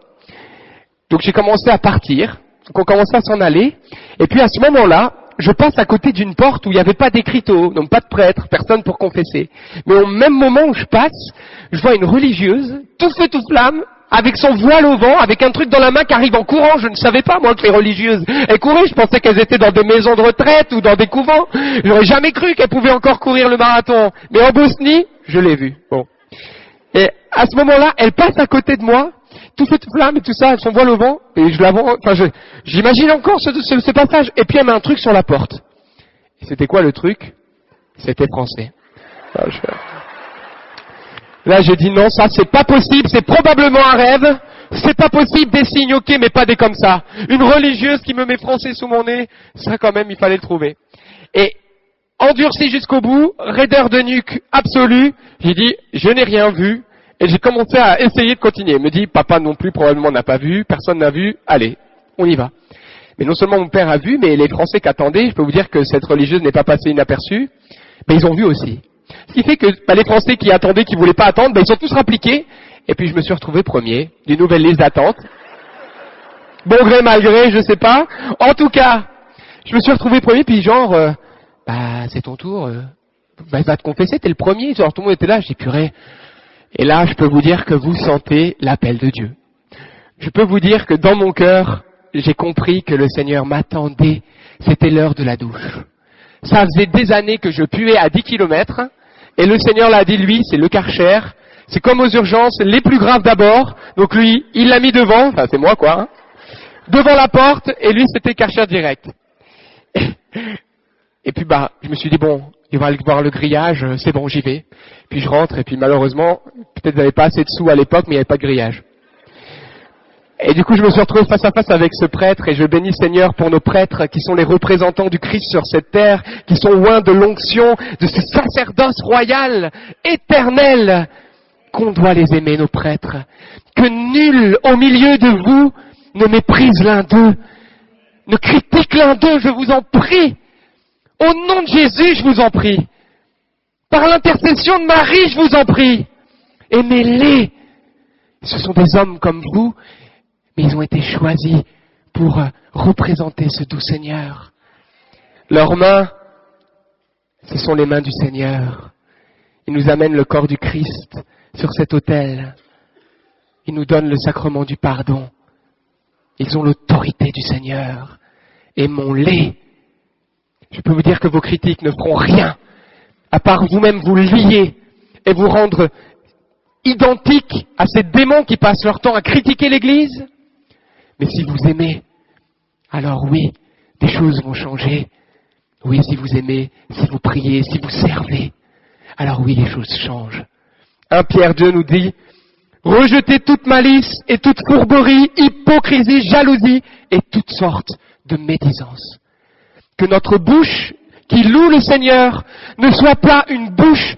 Donc j'ai commencé à partir, donc on commençait à s'en aller, et puis à ce moment-là, je passe à côté d'une porte où il n'y avait pas d'écriteau, donc pas de prêtre, personne pour confesser. Mais au même moment où je passe, je vois une religieuse, tout feu tout flamme, avec son voile au vent, avec un truc dans la main qui arrive en courant. Je ne savais pas, moi, que les religieuses, elles couraient. Je pensais qu'elles étaient dans des maisons de retraite ou dans des couvents. J'aurais jamais cru qu'elles pouvaient encore courir le marathon. Mais en Bosnie, je l'ai vue. Bon. Et à ce moment-là, elle passe à côté de moi, tout feu tout flamme et tout ça, avec son voile au vent, et je la vois, j'imagine encore ce passage. Et puis elle met un truc sur la porte. Et c'était quoi le truc? C'était français. Là, j'ai dit non, ça c'est pas possible, c'est probablement un rêve, c'est pas possible, des signes ok, mais pas des comme ça. Une religieuse qui me met français sous mon nez, ça quand même, il fallait le trouver. Et endurci jusqu'au bout, raideur de nuque absolue, j'ai dit, je n'ai rien vu, et j'ai commencé à essayer de continuer. Il me dit, papa non plus probablement n'a pas vu, personne n'a vu, allez, on y va. Mais non seulement mon père a vu, mais les Français qui attendaient, je peux vous dire que cette religieuse n'est pas passée inaperçue, mais ils ont vu aussi. Ce qui fait que les Français qui attendaient, qui voulaient pas attendre, ils sont tous rappliqués. Et puis je me suis retrouvé premier d'une nouvelle liste d'attente. Bon gré, mal gré, je sais pas. En tout cas, je me suis retrouvé premier, puis genre, c'est ton tour. Va te confesser, t'es le premier. Genre tout le monde était là, j'ai dit purée. Et là, je peux vous dire que vous sentez l'appel de Dieu. Je peux vous dire que dans mon cœur, j'ai compris que le Seigneur m'attendait. C'était l'heure de la douche. Ça faisait des années que je puais à 10 kilomètres, et le Seigneur l'a dit, lui, c'est le Karcher, c'est comme aux urgences, les plus graves d'abord, donc lui, il l'a mis devant, enfin c'est moi quoi, hein, devant la porte, et lui c'était Karcher direct. Et puis je me suis dit bon, il va aller voir le grillage, c'est bon, j'y vais. Puis je rentre, et puis malheureusement, peut-être j'avais pas assez de sous à l'époque, mais il n'y avait pas de grillage. Et du coup, je me suis retrouvé face à face avec ce prêtre, et je bénis Seigneur pour nos prêtres qui sont les représentants du Christ sur cette terre, qui sont loin de l'onction, de ce sacerdoce royal, éternel, qu'on doit les aimer, nos prêtres. Que nul au milieu de vous ne méprise l'un d'eux, ne critique l'un d'eux, je vous en prie. Au nom de Jésus, je vous en prie. Par l'intercession de Marie, je vous en prie. Aimez-les. Ce sont des hommes comme vous, mais ils ont été choisis pour représenter ce doux Seigneur. Leurs mains, ce sont les mains du Seigneur. Ils nous amènent le corps du Christ sur cet autel. Ils nous donnent le sacrement du pardon. Ils ont l'autorité du Seigneur. Aimons-les. Je peux vous dire que vos critiques ne feront rien, à part vous-même vous lier et vous rendre identiques à ces démons qui passent leur temps à critiquer l'Église. Mais si vous aimez, alors oui, des choses vont changer. Oui, si vous aimez, si vous priez, si vous servez, alors oui, les choses changent. 1 Pierre 2 nous dit, rejetez toute malice et toute fourberie, hypocrisie, jalousie et toutes sortes de médisance. Que notre bouche qui loue le Seigneur ne soit pas une bouche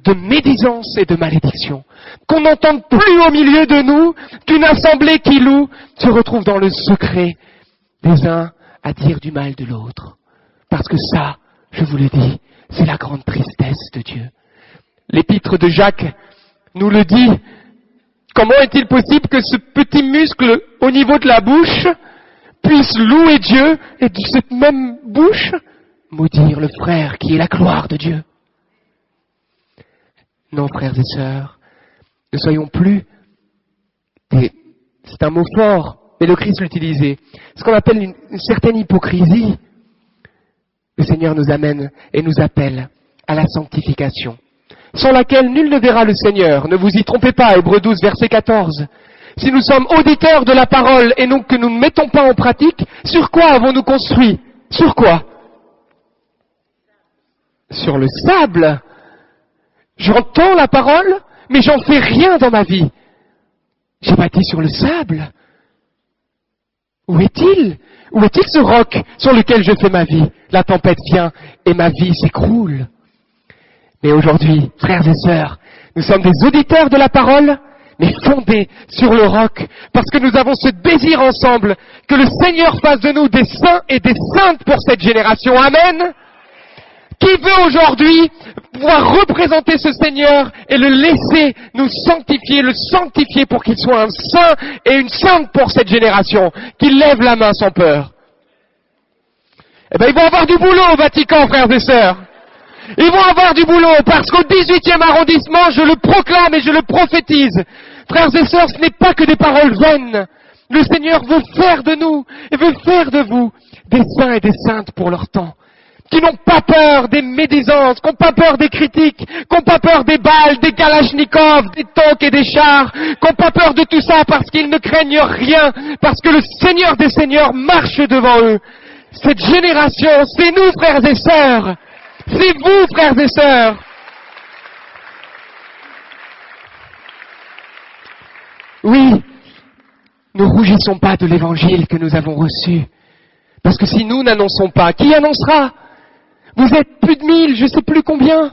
de médisance et de malédiction. Qu'on n'entende plus au milieu de nous qu'une assemblée qui loue se retrouve dans le secret des uns à dire du mal de l'autre. Parce que ça, je vous le dis, c'est la grande tristesse de Dieu. L'épître de Jacques nous le dit. Comment est-il possible que ce petit muscle au niveau de la bouche puisse louer Dieu et de cette même bouche maudire le frère qui est la gloire de Dieu? Non, frères et sœurs, ne soyons plus c'est un mot fort, mais le Christ l'utilisait. Ce qu'on appelle une certaine hypocrisie. Le Seigneur nous amène et nous appelle à la sanctification, sans laquelle nul ne verra le Seigneur. Ne vous y trompez pas, Hébreux 12, verset 14. Si nous sommes auditeurs de la parole et donc que nous ne mettons pas en pratique, sur quoi avons-nous construit? Sur quoi? Sur le sable. J'entends la parole, mais j'en fais rien dans ma vie. J'ai bâti sur le sable. Où est-il? Où est-il ce roc sur lequel je fais ma vie? La tempête vient et ma vie s'écroule. Mais aujourd'hui, frères et sœurs, nous sommes des auditeurs de la parole, mais fondés sur le roc, parce que nous avons ce désir ensemble que le Seigneur fasse de nous des saints et des saintes pour cette génération. Amen. Qui veut aujourd'hui pouvoir représenter ce Seigneur et le laisser nous sanctifier, le sanctifier pour qu'il soit un saint et une sainte pour cette génération, qu'il lève la main sans peur. Eh ben, ils vont avoir du boulot au Vatican, frères et sœurs. Ils vont avoir du boulot parce qu'au 18e arrondissement, je le proclame et je le prophétise. Frères et sœurs, ce n'est pas que des paroles vaines. Le Seigneur veut faire de nous et veut faire de vous des saints et des saintes pour leur temps. Qui n'ont pas peur des médisances, qui n'ont pas peur des critiques, qui n'ont pas peur des balles, des kalachnikovs, des tanks et des chars, qui n'ont pas peur de tout ça parce qu'ils ne craignent rien, parce que le Seigneur des Seigneurs marche devant eux. Cette génération, c'est nous, frères et sœurs. C'est vous, frères et sœurs. Oui, ne rougissons pas de l'évangile que nous avons reçu. Parce que si nous n'annonçons pas, qui annoncera? Vous êtes plus de 1000, je sais plus combien.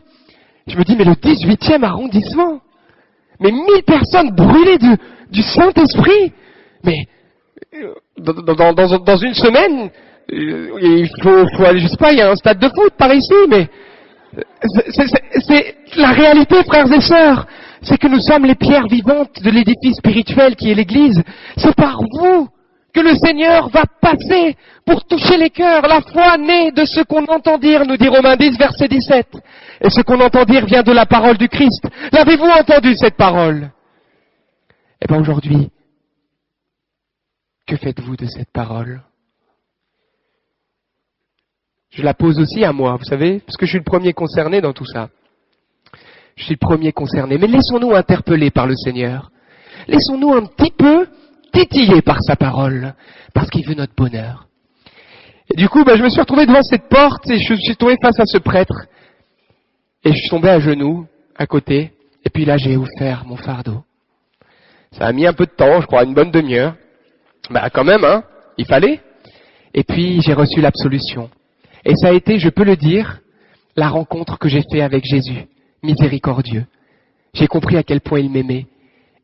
Je me dis, mais le 18e arrondissement, mais 1000 personnes brûlées du Saint-Esprit. Mais dans une semaine, il faut aller, je sais pas, il y a un stade de foot par ici, mais c'est la réalité, frères et sœurs. C'est que nous sommes les pierres vivantes de l'édifice spirituel qui est l'Église. C'est par vous que le Seigneur va passer pour toucher les cœurs. La foi naît de ce qu'on entend dire, nous dit Romains 10, verset 17. Et ce qu'on entend dire vient de la parole du Christ. L'avez-vous entendu, cette parole? Eh bien aujourd'hui, que faites-vous de cette parole? Je la pose aussi à moi, vous savez, parce que je suis le premier concerné dans tout ça. Je suis le premier concerné. Mais laissons-nous interpeller par le Seigneur. Laissons-nous un petit peu titillé par sa parole, parce qu'il veut notre bonheur. Et du coup, je me suis retrouvé devant cette porte et je suis tombé face à ce prêtre. Et je suis tombé à genoux, à côté, et puis là j'ai offert mon fardeau. Ça a mis un peu de temps, je crois, une bonne demi-heure. Quand même, il fallait. Et puis j'ai reçu l'absolution. Et ça a été, je peux le dire, la rencontre que j'ai faite avec Jésus, miséricordieux. J'ai compris à quel point il m'aimait,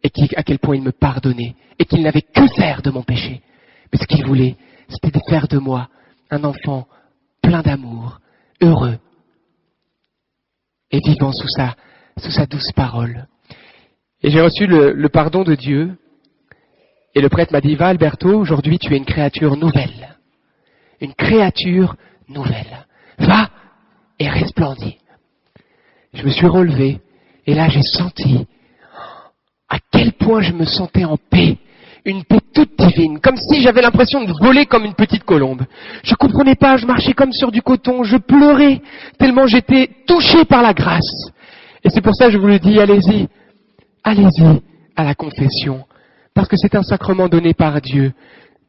et à quel point il me pardonnait, et qu'il n'avait que faire de mon péché. Mais ce qu'il voulait, c'était de faire de moi un enfant plein d'amour, heureux, et vivant sous sa douce parole. Et j'ai reçu le pardon de Dieu, et le prêtre m'a dit, va Alberto, aujourd'hui tu es une créature nouvelle. Une créature nouvelle. Va et resplendis. Je me suis relevé, et là j'ai senti à quel point je me sentais en paix, une paix toute divine, comme si j'avais l'impression de voler comme une petite colombe. Je comprenais pas, je marchais comme sur du coton, je pleurais, tellement j'étais touché par la grâce. Et c'est pour ça que je vous le dis, allez-y à la confession, parce que c'est un sacrement donné par Dieu,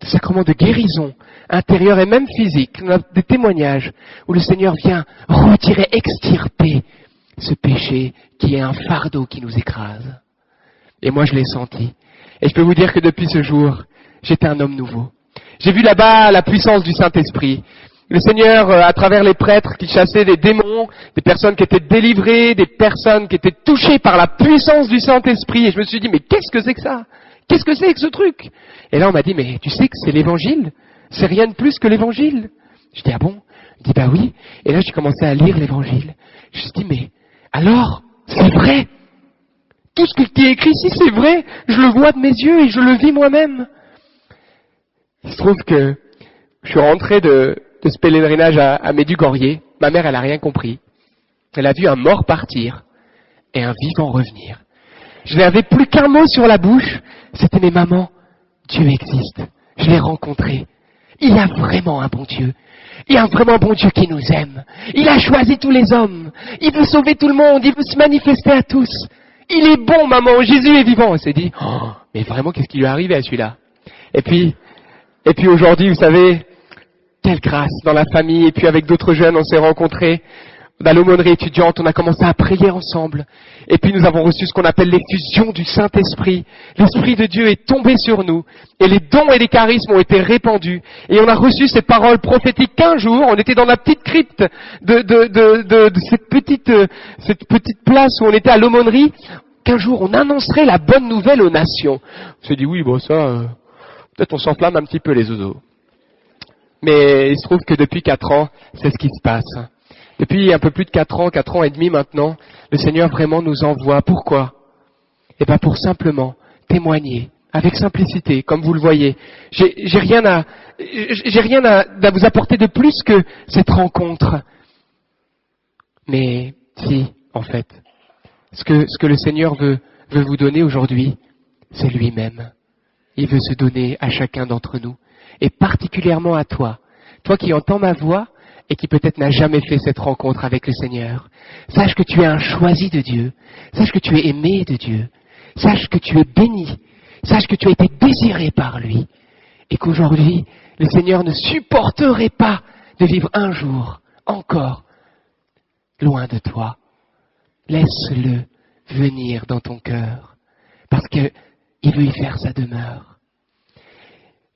un sacrement de guérison intérieure et même physique. On a des témoignages où le Seigneur vient retirer, extirper ce péché qui est un fardeau qui nous écrase. Et moi, je l'ai senti. Et je peux vous dire que depuis ce jour, j'étais un homme nouveau. J'ai vu là-bas la puissance du Saint-Esprit. Le Seigneur, à travers les prêtres qui chassaient des démons, des personnes qui étaient délivrées, des personnes qui étaient touchées par la puissance du Saint-Esprit. Et je me suis dit, mais qu'est-ce que c'est que ça? Qu'est-ce que c'est que ce truc? Et là, on m'a dit, mais tu sais que c'est l'Évangile? C'est rien de plus que l'Évangile. Je dis, ah bon? Il dit, oui. Et là, j'ai commencé à lire l'Évangile. Je me suis dit, mais alors, c'est vrai? Tout ce qui est écrit ici, c'est vrai. Je le vois de mes yeux et je le vis moi-même. Il se trouve que je suis rentré de ce pèlerinage à Medjugorje. Ma mère, elle n'a rien compris. Elle a vu un mort partir et un vivant revenir. Je n'avais plus qu'un mot sur la bouche. C'était, mais maman, Dieu existe. Je l'ai rencontré. Il y a vraiment un bon Dieu. Il y a vraiment un bon Dieu qui nous aime. Il a choisi tous les hommes. Il veut sauver tout le monde. Il veut se manifester à tous. Il est bon, maman, Jésus est vivant. On s'est dit, mais vraiment, qu'est-ce qui lui est arrivé à celui-là? Et puis aujourd'hui, vous savez, quelle grâce dans la famille. Et puis avec d'autres jeunes, on s'est rencontrés dans l'aumônerie étudiante, on a commencé à prier ensemble. Et puis nous avons reçu ce qu'on appelle l'effusion du Saint-Esprit. L'Esprit de Dieu est tombé sur nous. Et les dons et les charismes ont été répandus. Et on a reçu ces paroles prophétiques qu'un jour, on était dans la petite crypte de cette petite place où on était à l'aumônerie, qu'un jour on annoncerait la bonne nouvelle aux nations. On s'est dit, oui, peut-être on s'enflamme un petit peu les oiseaux. Mais il se trouve que depuis 4 ans, c'est ce qui se passe. Depuis un peu plus de 4 ans et demi maintenant, le Seigneur vraiment nous envoie. Pourquoi? Pour simplement témoigner avec simplicité, comme vous le voyez. J'ai rien à vous apporter de plus que cette rencontre. Mais si, en fait, ce que le Seigneur veut vous donner aujourd'hui, c'est lui-même. Il veut se donner à chacun d'entre nous, et particulièrement à toi qui entends ma voix et qui peut-être n'a jamais fait cette rencontre avec le Seigneur. Sache que tu es un choisi de Dieu, sache que tu es aimé de Dieu, sache que tu es béni, sache que tu as été désiré par lui, et qu'aujourd'hui, le Seigneur ne supporterait pas de vivre un jour encore loin de toi. Laisse-le venir dans ton cœur, parce qu'il veut y faire sa demeure.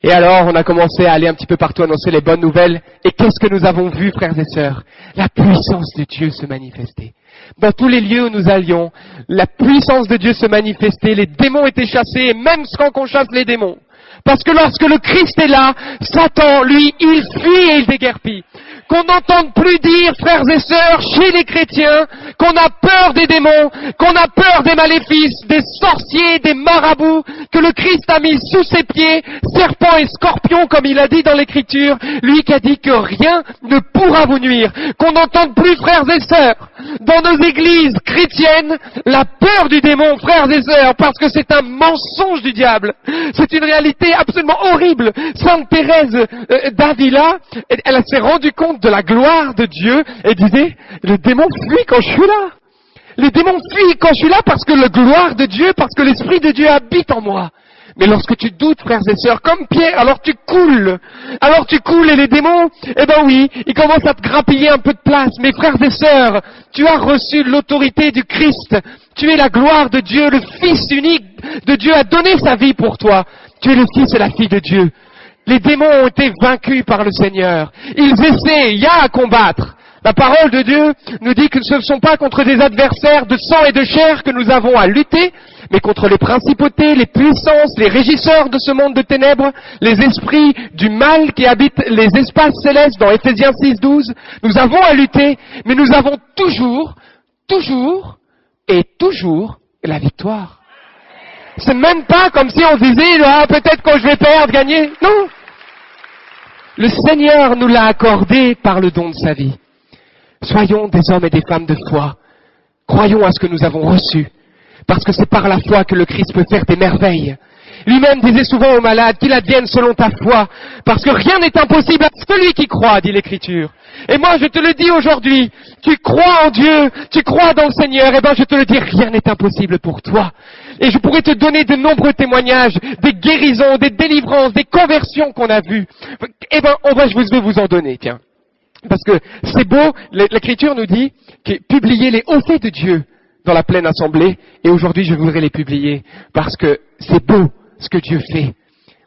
Et alors, on a commencé à aller un petit peu partout annoncer les bonnes nouvelles. Et qu'est-ce que nous avons vu, frères et sœurs? La puissance de Dieu se manifester. Dans tous les lieux où nous allions, la puissance de Dieu se manifestait, les démons étaient chassés, et même quand on chasse les démons. Parce que lorsque le Christ est là, Satan, lui, il fuit et il déguerpit. Qu'on n'entende plus dire, frères et sœurs, chez les chrétiens, qu'on a peur des démons, qu'on a peur des maléfices, des sorciers, des marabouts, que le Christ a mis sous ses pieds, serpents et scorpions, comme il a dit dans l'Écriture, lui qui a dit que rien ne pourra vous nuire. Qu'on n'entende plus, frères et sœurs, dans nos églises chrétiennes, la peur du démon, frères et sœurs, parce que c'est un mensonge du diable. C'est une réalité absolument horrible. Sainte Thérèse d'Avila, elle s'est rendue compte de la gloire de Dieu et disait, le démon fuit quand je suis là. Le démon fuit quand je suis là parce que la gloire de Dieu, parce que l'Esprit de Dieu habite en moi. Mais lorsque tu doutes, frères et sœurs, comme Pierre, alors tu coules. Alors tu coules et les démons, eh ben oui, ils commencent à te grappiller un peu de place. Mais frères et sœurs, tu as reçu l'autorité du Christ. Tu es la gloire de Dieu, le Fils unique de Dieu a donné sa vie pour toi. Tu es le Fils et la fille de Dieu. Les démons ont été vaincus par le Seigneur. Ils essaient, il y a à combattre. La parole de Dieu nous dit que ce ne sont pas contre des adversaires de sang et de chair que nous avons à lutter, mais contre les principautés, les puissances, les régisseurs de ce monde de ténèbres, les esprits du mal qui habitent les espaces célestes dans Ephésiens 6:12. Nous avons à lutter, mais nous avons toujours la victoire. C'est même pas comme si on disait, peut-être que je vais perdre, gagner. Non. Le Seigneur nous l'a accordé par le don de sa vie. Soyons des hommes et des femmes de foi. Croyons à ce que nous avons reçu. Parce que c'est par la foi que le Christ peut faire des merveilles. Lui-même disait souvent aux malades qu'il advienne selon ta foi. Parce que rien n'est impossible à celui qui croit, dit l'Écriture. Et moi, je te le dis aujourd'hui, tu crois en Dieu, tu crois dans le Seigneur, et je te le dis, rien n'est impossible pour toi. Et je pourrais te donner de nombreux témoignages, des guérisons, des délivrances, des conversions qu'on a vues. Je vais vous en donner, tiens. Parce que c'est beau, l'Écriture nous dit que publier les hauts faits de Dieu dans la pleine assemblée, et aujourd'hui je voudrais les publier, parce que c'est beau ce que Dieu fait.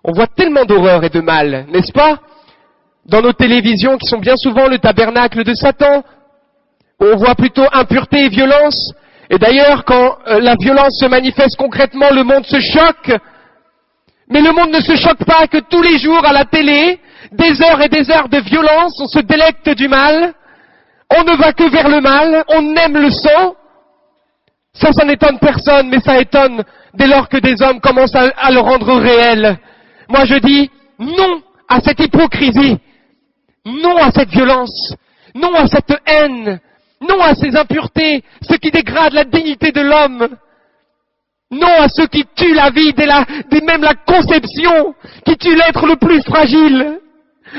On voit tellement d'horreur et de mal, n'est-ce pas? Dans nos télévisions qui sont bien souvent le tabernacle de Satan, on voit plutôt impureté et violence. Et d'ailleurs, quand la violence se manifeste concrètement, le monde se choque. Mais le monde ne se choque pas que tous les jours à la télé, des heures et des heures de violence, on se délecte du mal, on ne va que vers le mal, on aime le sang. Ça n'étonne personne, mais ça étonne dès lors que des hommes commencent à le rendre réel. Moi je dis non à cette hypocrisie, non à cette violence, non à cette haine, non à ces impuretés, ce qui dégrade la dignité de l'homme. Non à ceux qui tuent la vie dès même la conception, qui tuent l'être le plus fragile.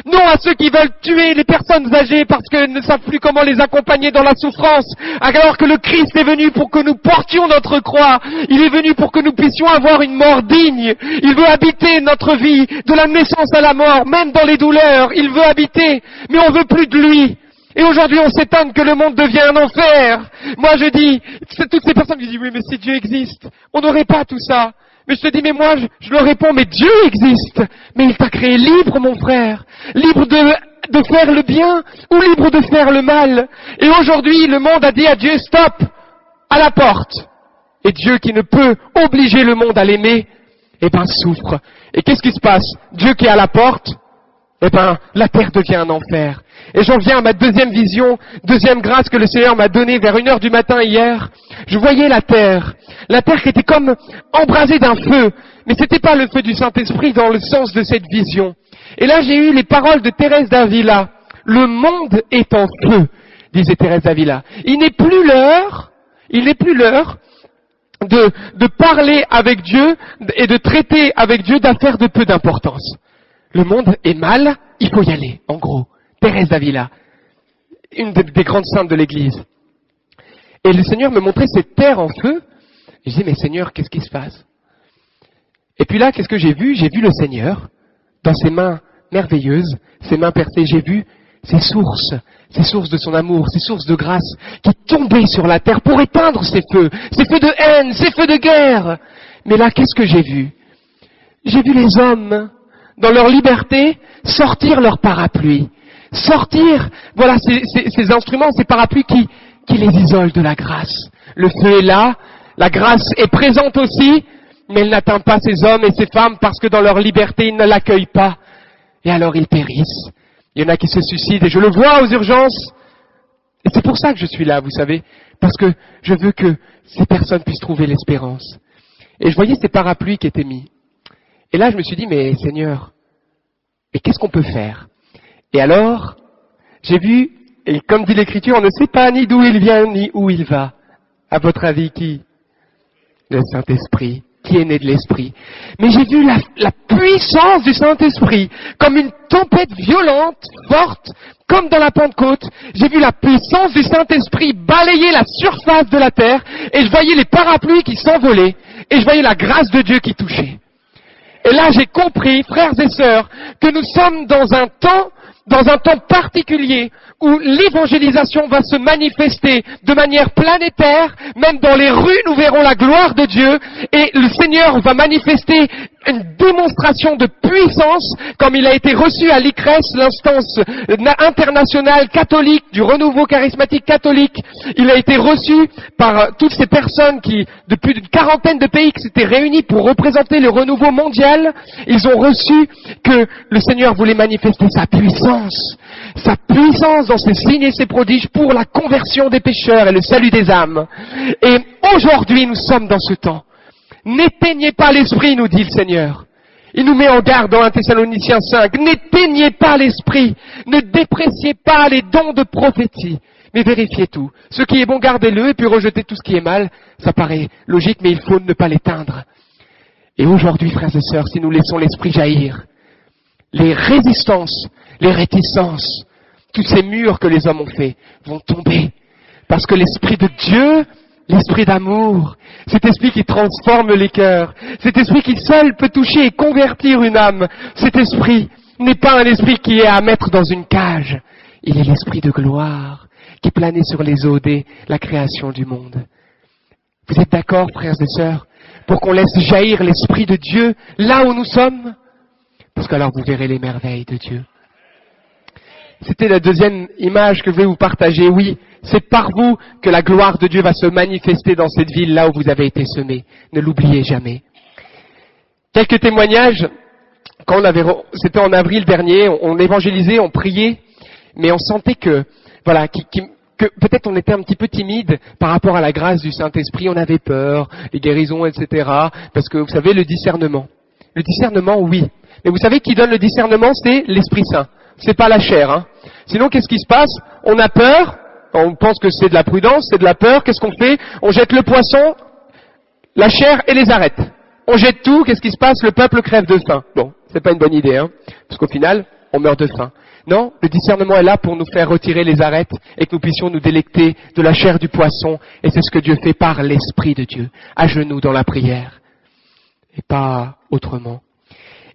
Non à ceux qui veulent tuer les personnes âgées parce qu'elles ne savent plus comment les accompagner dans la souffrance, alors que le Christ est venu pour que nous portions notre croix. Il est venu pour que nous puissions avoir une mort digne. Il veut habiter notre vie, de la naissance à la mort, même dans les douleurs. Il veut habiter, mais on veut plus de lui. Et aujourd'hui, on s'étonne que le monde devient un enfer. Moi, je dis, c'est toutes ces personnes qui disent, oui, mais si Dieu existe, on n'aurait pas tout ça. Mais je te dis, mais moi, je leur réponds, mais Dieu existe. Mais il t'a créé libre, mon frère. Libre de faire le bien ou libre de faire le mal. Et aujourd'hui, le monde a dit à Dieu, stop, à la porte. Et Dieu qui ne peut obliger le monde à l'aimer, souffre. Et qu'est-ce qui se passe? Dieu qui est à la porte, la terre devient un enfer. Et j'en viens à ma deuxième vision, deuxième grâce que le Seigneur m'a donnée vers 1h du matin hier. Je voyais la terre. La terre qui était comme embrasée d'un feu. Mais c'était pas le feu du Saint-Esprit dans le sens de cette vision. Et là, j'ai eu les paroles de Thérèse d'Avila. Le monde est en feu, disait Thérèse d'Avila. Il n'est plus l'heure de parler avec Dieu et de traiter avec Dieu d'affaires de peu d'importance. Le monde est mal, il faut y aller, en gros. Thérèse d'Avila, une des grandes saintes de l'Église. Et le Seigneur me montrait cette terre en feu. Et je disais, mais Seigneur, qu'est-ce qui se passe? Et puis là, qu'est-ce que j'ai vu? J'ai vu le Seigneur, dans ses mains merveilleuses, ses mains percées, j'ai vu ces sources de son amour, ces sources de grâce qui tombaient sur la terre pour éteindre ces feux de haine, ces feux de guerre. Mais là, qu'est-ce que j'ai vu? J'ai vu les hommes, dans leur liberté, sortir leur parapluie. Sortir, voilà, ces instruments, ces parapluies qui les isolent de la grâce. Le feu est là, la grâce est présente aussi, mais elle n'atteint pas ces hommes et ces femmes parce que dans leur liberté, ils ne l'accueillent pas. Et alors ils périssent. Il y en a qui se suicident et je le vois aux urgences. Et c'est pour ça que je suis là, vous savez. Parce que je veux que ces personnes puissent trouver l'espérance. Et je voyais ces parapluies qui étaient mis. Et là, je me suis dit, mais Seigneur, mais qu'est-ce qu'on peut faire? Et alors, j'ai vu, et comme dit l'Écriture, on ne sait pas ni d'où il vient, ni où il va. À votre avis, qui? Le Saint-Esprit. Qui est né de l'Esprit. Mais j'ai vu la puissance du Saint-Esprit comme une tempête violente, forte, comme dans la Pentecôte. J'ai vu la puissance du Saint-Esprit balayer la surface de la terre et je voyais les parapluies qui s'envolaient et je voyais la grâce de Dieu qui touchait. Et là, j'ai compris, frères et sœurs, que nous sommes dans un temps particulier où l'évangélisation va se manifester de manière planétaire, même dans les rues, nous verrons la gloire de Dieu, et le Seigneur va manifester une démonstration de puissance, comme il a été reçu à l'ICRES, l'instance internationale catholique, du renouveau charismatique catholique. Il a été reçu par toutes ces personnes qui, de plus d'une quarantaine de pays qui s'étaient réunis pour représenter le renouveau mondial. Ils ont reçu que le Seigneur voulait manifester sa puissance dans ses signes et ses prodiges pour la conversion des pécheurs et le salut des âmes. Et aujourd'hui, nous sommes dans ce temps. N'éteignez pas l'esprit, nous dit le Seigneur. Il nous met en garde dans 1 Thessaloniciens 5. N'éteignez pas l'esprit. Ne dépréciez pas les dons de prophétie. Mais vérifiez tout. Ce qui est bon, gardez-le, et puis rejetez tout ce qui est mal. Ça paraît logique, mais il faut ne pas l'éteindre. Et aujourd'hui, frères et sœurs, si nous laissons l'esprit jaillir, les résistances, les réticences, tous ces murs que les hommes ont faits vont tomber. Parce que l'esprit de Dieu, l'esprit d'amour, cet esprit qui transforme les cœurs, cet esprit qui seul peut toucher et convertir une âme, cet esprit n'est pas un esprit qui est à mettre dans une cage. Il est l'esprit de gloire qui planait sur les eaux dès la création du monde. Vous êtes d'accord, frères et sœurs, pour qu'on laisse jaillir l'esprit de Dieu là où nous sommes? Parce qu'alors vous verrez les merveilles de Dieu. C'était la deuxième image que je voulais vous partager. Oui, c'est par vous que la gloire de Dieu va se manifester dans cette ville, là où vous avez été semés. Ne l'oubliez jamais. Quelques témoignages. C'était en avril dernier, on évangélisait, on priait, mais on sentait que peut-être on était un petit peu timide par rapport à la grâce du Saint-Esprit. On avait peur, les guérisons, etc. Parce que vous savez, le discernement. Le discernement, oui. Mais vous savez qui donne le discernement, c'est l'Esprit Saint. C'est pas la chair, hein. Sinon, qu'est-ce qui se passe? On a peur, on pense que c'est de la prudence, c'est de la peur, qu'est-ce qu'on fait? On jette le poisson, la chair et les arêtes. On jette tout, qu'est-ce qui se passe? Le peuple crève de faim. Bon, c'est pas une bonne idée, hein. Parce qu'au final, on meurt de faim. Non, le discernement est là pour nous faire retirer les arêtes et que nous puissions nous délecter de la chair du poisson. Et c'est ce que Dieu fait par l'Esprit de Dieu, à genoux dans la prière. Et pas autrement.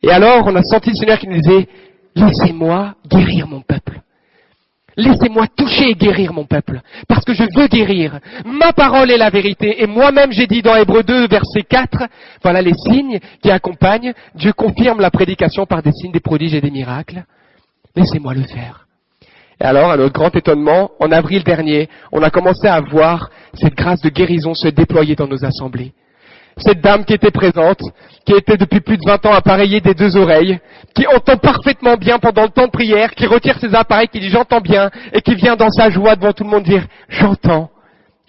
Et alors, on a senti le Seigneur qui nous disait, laissez-moi guérir mon peuple. Laissez-moi toucher et guérir mon peuple. Parce que je veux guérir. Ma parole est la vérité. Et moi-même, j'ai dit dans Hébreux 2, verset 4, voilà les signes qui accompagnent. Dieu confirme la prédication par des signes, des prodiges et des miracles. Laissez-moi le faire. Et alors, à notre grand étonnement, en avril dernier, on a commencé à voir cette grâce de guérison se déployer dans nos assemblées. Cette dame qui était présente, qui était depuis plus de 20 ans appareillée des deux oreilles, qui entend parfaitement bien pendant le temps de prière, qui retire ses appareils, qui dit j'entends bien, et qui vient dans sa joie devant tout le monde dire j'entends,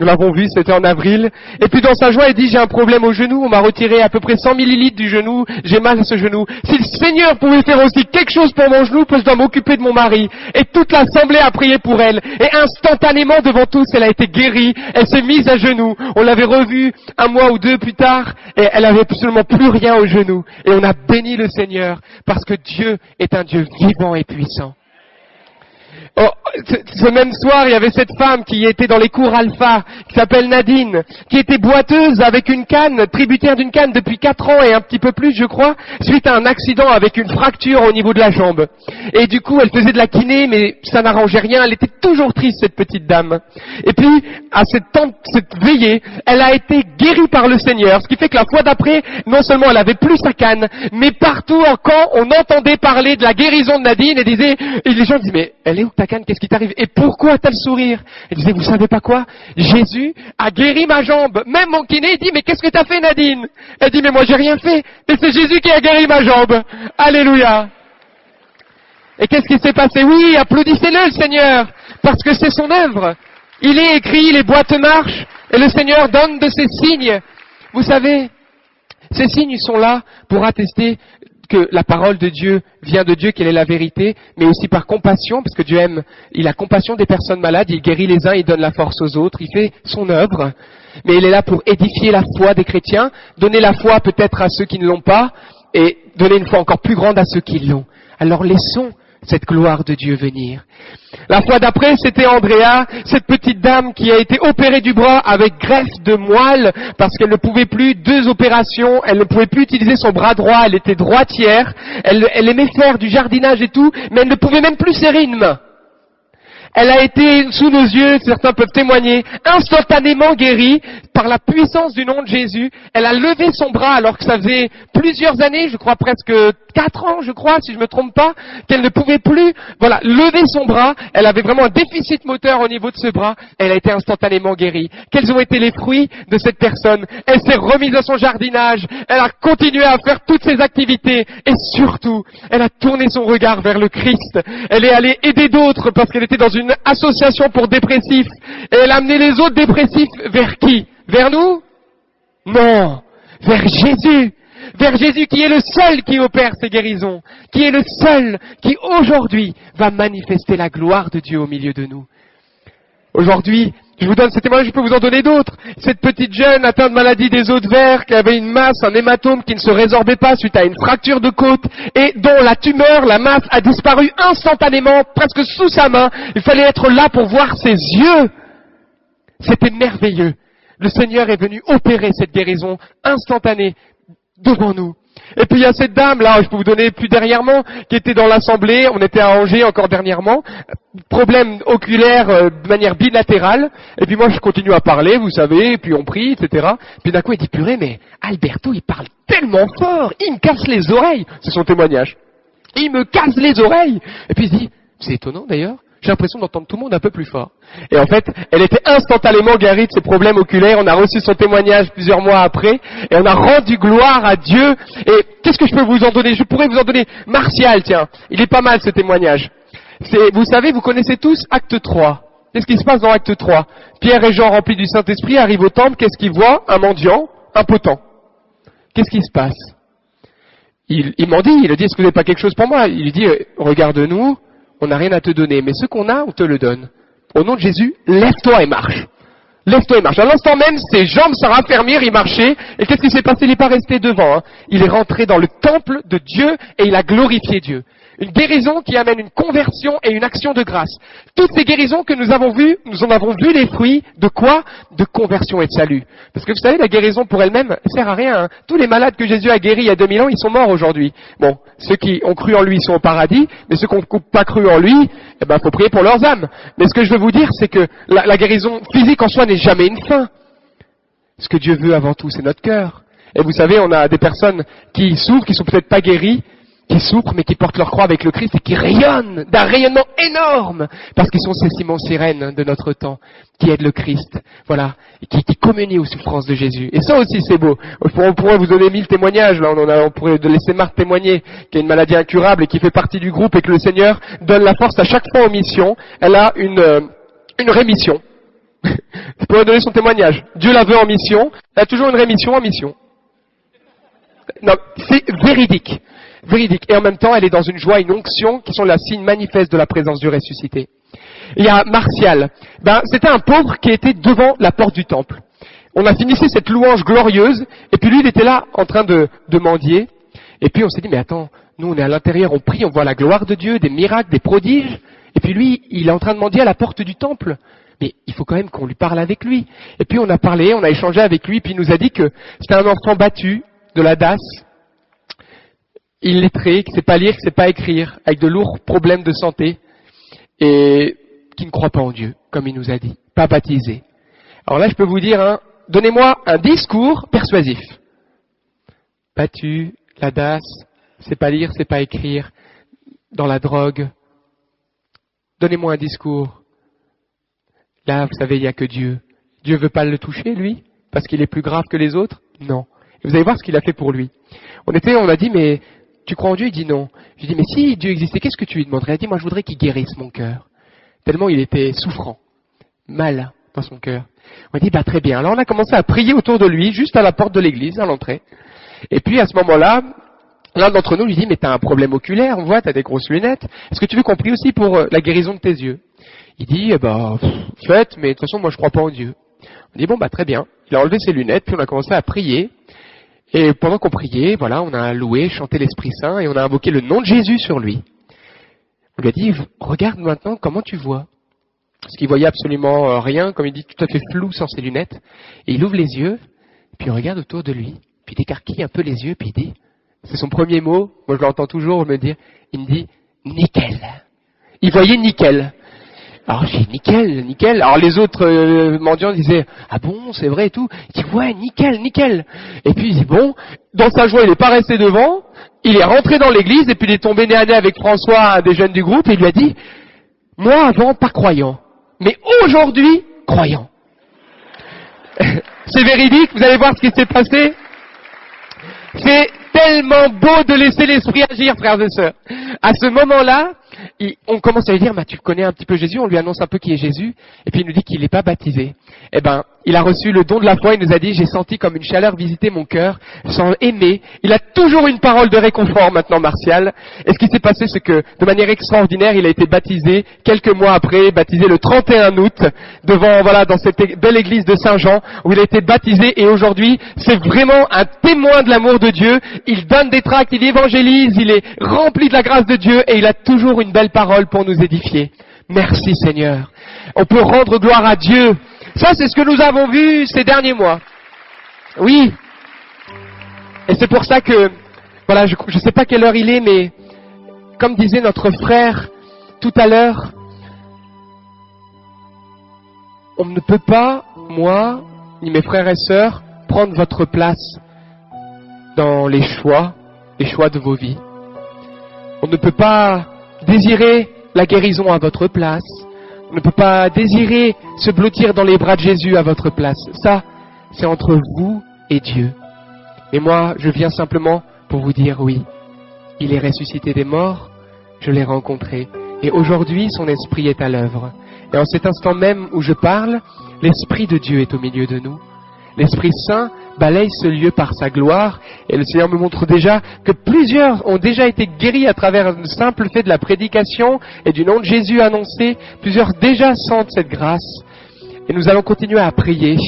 Nous l'avons vu, c'était en avril. Et puis dans sa joie, il dit, j'ai un problème au genou, on m'a retiré à peu près 100 millilitres du genou, j'ai mal à ce genou. Si le Seigneur pouvait faire aussi quelque chose pour mon genou, je dois m'occuper de mon mari. Et toute l'assemblée a prié pour elle. Et instantanément, devant tous, elle a été guérie, elle s'est mise à genoux. On l'avait revue un mois ou deux plus tard, et elle avait absolument plus rien au genou. Et on a béni le Seigneur, parce que Dieu est un Dieu vivant et puissant. Oh, ce même soir, il y avait cette femme qui était dans les cours Alpha, qui s'appelle Nadine, qui était boiteuse avec une canne, tributaire d'une canne depuis 4 ans et un petit peu plus, je crois, suite à un accident avec une fracture au niveau de la jambe. Et du coup, elle faisait de la kiné, mais ça n'arrangeait rien, elle était toujours triste, cette petite dame. Et puis, à cette veillée, elle a été guérie par le Seigneur, ce qui fait que la fois d'après, non seulement elle avait plus sa canne, mais partout encore, on entendait parler de la guérison de Nadine et les gens disaient, mais elle est où ta canne, qu'est-ce qui t'arrive? Et pourquoi t'as le sourire? Elle disait, vous savez pas quoi? Jésus a guéri ma jambe. Même mon kiné dit, mais qu'est-ce que t'as fait, Nadine? Elle dit, mais moi j'ai rien fait. Mais c'est Jésus qui a guéri ma jambe. Alléluia. Et qu'est-ce qui s'est passé? Oui, applaudissez-le, le Seigneur, parce que c'est son œuvre. Il est écrit, les boîtes marchent, et le Seigneur donne de ses signes. Vous savez, ces signes sont là pour attester que la parole de Dieu vient de Dieu, qu'elle est la vérité, mais aussi par compassion, parce que Dieu aime, il a compassion des personnes malades, il guérit les uns, il donne la force aux autres, il fait son œuvre, mais il est là pour édifier la foi des chrétiens, donner la foi peut-être à ceux qui ne l'ont pas, et donner une foi encore plus grande à ceux qui l'ont. Alors laissons cette gloire de Dieu venir. La fois d'après, c'était Andrea, cette petite dame qui a été opérée du bras avec greffe de moelle parce qu'elle ne pouvait plus, 2 opérations, elle ne pouvait plus utiliser son bras droit, elle était droitière, elle aimait faire du jardinage et tout, mais elle ne pouvait même plus serrer une main. Elle a été sous nos yeux, certains peuvent témoigner, instantanément guérie par la puissance du nom de Jésus. Elle a levé son bras alors que ça faisait plusieurs années, je crois presque 4 ans, je crois, si je me trompe pas, qu'elle ne pouvait plus, lever son bras. Elle avait vraiment un déficit moteur au niveau de ce bras. Elle a été instantanément guérie. Quels ont été les fruits de cette personne? Elle s'est remise à son jardinage. Elle a continué à faire toutes ses activités. Et surtout, elle a tourné son regard vers le Christ. Elle est allée aider d'autres parce qu'elle était dans une association pour dépressifs. Et elle a amené les autres dépressifs vers qui? Vers nous? Non. Vers Jésus. Vers Jésus qui est le seul qui opère ces guérisons. Qui est le seul qui aujourd'hui va manifester la gloire de Dieu au milieu de nous. Aujourd'hui, je vous donne ce témoignage, je peux vous en donner d'autres. Cette petite jeune atteinte de maladie des os de verre, qui avait une masse, un hématome qui ne se résorbait pas suite à une fracture de côte, et dont la tumeur, la masse, a disparu instantanément, presque sous sa main. Il fallait être là pour voir ses yeux. C'était merveilleux. Le Seigneur est venu opérer cette guérison instantanée devant nous. Et puis il y a cette dame, là, je peux vous donner plus dernièrement, qui était dans l'assemblée, on était à Angers encore dernièrement, problème oculaire de manière bilatérale, et puis moi je continue à parler, vous savez, et puis on prie, etc. Puis d'un coup il dit, purée, mais Alberto il parle tellement fort, il me casse les oreilles, c'est son témoignage. Il me casse les oreilles. Et puis il se dit, c'est étonnant d'ailleurs, j'ai l'impression d'entendre tout le monde un peu plus fort. Et en fait, elle était instantanément guérie de ses problèmes oculaires. On a reçu son témoignage plusieurs mois après. Et on a rendu gloire à Dieu. Et qu'est-ce que je peux vous en donner? Je pourrais vous en donner Martial, tiens. Il est pas mal ce témoignage. Vous savez, vous connaissez tous Acte 3. Qu'est-ce qui se passe dans Acte 3? Pierre et Jean remplis du Saint-Esprit arrivent au temple. Qu'est-ce qu'ils voient? Un mendiant, impotent. Qu'est-ce qui se passe? Il m'en dit, il a dit, est-ce que vous n'avez pas quelque chose pour moi? Il lui dit, regarde-nous. On n'a rien à te donner, mais ce qu'on a, on te le donne. Au nom de Jésus, lève-toi et marche. Lève-toi et marche. À l'instant même, ses jambes se raffermirent, il marchait. Et qu'est-ce qui s'est passé? Il n'est pas resté devant. Il est rentré dans le temple de Dieu et il a glorifié Dieu. Une guérison qui amène une conversion et une action de grâce. Toutes ces guérisons que nous avons vues, nous en avons vu les fruits de quoi? De conversion et de salut. Parce que vous savez, la guérison pour elle-même sert à rien. Tous les malades que Jésus a guéris il y a 2000 ans, ils sont morts aujourd'hui. Bon, ceux qui ont cru en lui sont au paradis, mais ceux qui n'ont pas cru en lui, faut prier pour leurs âmes. Mais ce que je veux vous dire, c'est que la guérison physique en soi n'est jamais une fin. Ce que Dieu veut avant tout, c'est notre cœur. Et vous savez, on a des personnes qui souffrent, qui sont peut-être pas guéries, qui souffrent, mais qui portent leur croix avec le Christ et qui rayonnent d'un rayonnement énorme, parce qu'ils sont ces Simon Sirène de notre temps, qui aident le Christ, voilà, et qui communient aux souffrances de Jésus. Et ça aussi, c'est beau. On pourrait vous donner 1000 témoignages, là, on pourrait laisser Marthe témoigner, qui a une maladie incurable et qui fait partie du groupe et que le Seigneur donne la force à chaque fois aux missions. Elle a une rémission. Je peux donner son témoignage. Dieu la veut en mission. Elle a toujours une rémission en mission. Non, c'est véridique. Véridique. Et en même temps, elle est dans une joie, une onction qui sont la signe manifeste de la présence du ressuscité. Il y a Martial. C'était un pauvre qui était devant la porte du temple. On a finissé cette louange glorieuse, et puis lui, il était là, en train de mendier. Et puis on s'est dit, mais attends, nous on est à l'intérieur, on prie, on voit la gloire de Dieu, des miracles, des prodiges. Et puis lui, il est en train de mendier à la porte du temple. Mais il faut quand même qu'on lui parle avec lui. Et puis on a parlé, on a échangé avec lui, puis il nous a dit que c'était un enfant battu de la DAS, illettré, qui ne sait pas lire, qui ne sait pas écrire, avec de lourds problèmes de santé, et qui ne croit pas en Dieu, comme il nous a dit, pas baptisé. Alors là, je peux vous dire, donnez-moi un discours persuasif. Battu, la DAS, c'est pas lire, c'est pas écrire, dans la drogue. Donnez-moi un discours. Là, vous savez, il n'y a que Dieu. Dieu veut pas le toucher, lui, parce qu'il est plus grave que les autres? Non. Et vous allez voir ce qu'il a fait pour lui. On a dit, mais tu crois en Dieu? Il dit non. Je dis, mais si Dieu existait, qu'est-ce que tu lui demanderais? Il a dit, moi, je voudrais qu'il guérisse mon cœur. Tellement il était souffrant, mal dans son cœur. On a dit, très bien. Alors on a commencé à prier autour de lui, juste à la porte de l'église, à l'entrée. Et puis à ce moment-là, l'un d'entre nous lui dit, mais t'as un problème oculaire, on voit, t'as des grosses lunettes. Est-ce que tu veux qu'on prie aussi pour la guérison de tes yeux? Il dit, faites, mais de toute façon, moi je crois pas en Dieu. On dit, très bien. Il a enlevé ses lunettes, puis on a commencé à prier. Et pendant qu'on priait, voilà, on a loué, chanté l'Esprit Saint, et on a invoqué le nom de Jésus sur lui. On lui a dit, regarde maintenant comment tu vois. Parce qu'il voyait absolument rien, comme il dit, tout à fait flou sans ses lunettes. Et il ouvre les yeux, puis il regarde autour de lui, puis il écarquille un peu les yeux, puis il dit, c'est son premier mot, moi je l'entends toujours me dire, il me dit, nickel. Il voyait nickel. Alors j'ai dit, nickel. Alors les autres mendiants disaient, ah bon, c'est vrai et tout. Il dit, ouais, nickel. Et puis il dit, bon, dans sa joie, il n'est pas resté devant, il est rentré dans l'église, et puis il est tombé nez à nez avec François, un des jeunes du groupe, et il lui a dit, moi avant, pas croyant, mais aujourd'hui, croyant. C'est véridique, vous allez voir ce qui s'est passé. C'est tellement beau de laisser l'esprit agir, frères et sœurs. À ce moment-là, on commence à lui dire, tu connais un petit peu Jésus, on lui annonce un peu qui est Jésus, et puis il nous dit qu'il n'est pas baptisé. Il a reçu le don de la foi, il nous a dit, j'ai senti comme une chaleur visiter mon cœur, sans aimer. Il a toujours une parole de réconfort maintenant, Martial. Et ce qui s'est passé, c'est que, de manière extraordinaire, il a été baptisé, quelques mois après, baptisé le 31 août, dans cette belle église de Saint-Jean, où il a été baptisé, et aujourd'hui, c'est vraiment un témoin de l'amour de Dieu. Il donne des tracts, il évangélise, il est rempli de la grâce de Dieu, et il a toujours une belle parole pour nous édifier. Merci Seigneur. On peut rendre gloire à Dieu. Ça, c'est ce que nous avons vu ces derniers mois. Oui. Et c'est pour ça que, je ne sais pas quelle heure il est, mais comme disait notre frère tout à l'heure, on ne peut pas, moi, ni mes frères et sœurs, prendre votre place dans les choix de vos vies. On ne peut pas désirer la guérison à votre place. On ne peut pas désirer se blottir dans les bras de Jésus à votre place. Ça, c'est entre vous et Dieu. Et moi, je viens simplement pour vous dire oui. Il est ressuscité des morts, je l'ai rencontré. Et aujourd'hui, son esprit est à l'œuvre. Et en cet instant même où je parle, l'Esprit de Dieu est au milieu de nous. L'Esprit Saint balaye ce lieu par sa gloire, et le Seigneur me montre déjà que plusieurs ont déjà été guéris à travers le simple fait de la prédication et du nom de Jésus annoncé. Plusieurs déjà sentent cette grâce, et nous allons continuer à prier.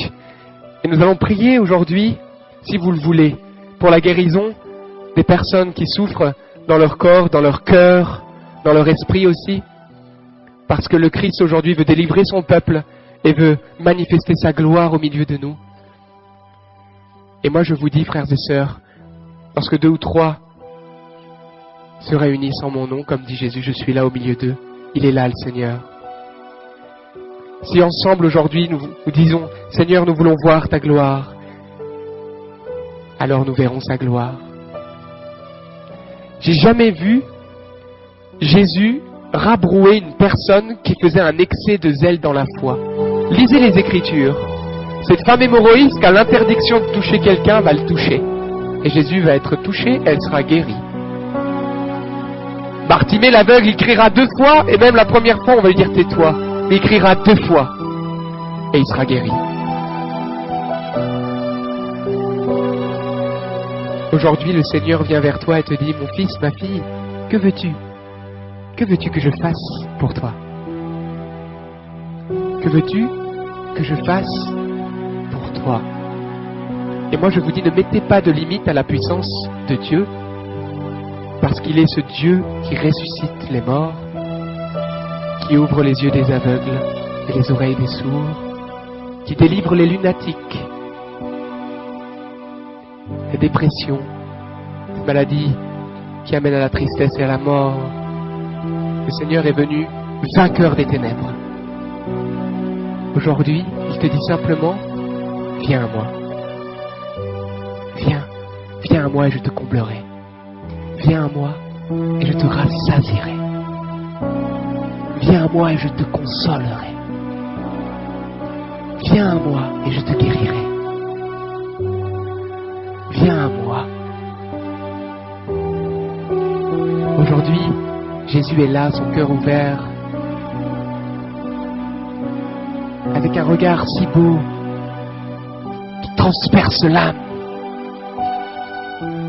Et nous allons prier aujourd'hui, si vous le voulez, pour la guérison des personnes qui souffrent dans leur corps, dans leur cœur, dans leur esprit aussi, parce que le Christ aujourd'hui veut délivrer son peuple et veut manifester sa gloire au milieu de nous. Et moi je vous dis, frères et sœurs, lorsque 2 ou 3 se réunissent en mon nom, comme dit Jésus, je suis là au milieu d'eux. Il est là, le Seigneur. Si ensemble aujourd'hui nous disons, Seigneur, nous voulons voir ta gloire, alors nous verrons sa gloire. J'ai jamais vu Jésus rabrouer une personne qui faisait un excès de zèle dans la foi. Lisez les Écritures. Cette femme hémorroïde qui a l'interdiction de toucher quelqu'un va le toucher. Et Jésus va être touché, elle sera guérie. Bartimée l'aveugle, il criera 2 fois, et même la première fois on va lui dire tais-toi. Mais il criera 2 fois. et il sera guéri. Aujourd'hui, le Seigneur vient vers toi et te dit, mon fils, ma fille, que veux-tu? Que veux-tu que je fasse pour toi? Que veux-tu que je fasse pour toi? Et moi je vous dis, ne mettez pas de limite à la puissance de Dieu, parce qu'il est ce Dieu qui ressuscite les morts, qui ouvre les yeux des aveugles et les oreilles des sourds, qui délivre les lunatiques, les dépressions, les maladies qui amènent à la tristesse et à la mort. Le Seigneur est venu vainqueur des ténèbres. Aujourd'hui, il te dit simplement, viens à moi. Viens à moi et je te comblerai. Viens à moi et je te rassasierai. Viens à moi et je te consolerai. Viens à moi et je te guérirai. Viens à moi. Aujourd'hui, Jésus est là, son cœur ouvert, avec un regard si beau qui transperce l'âme.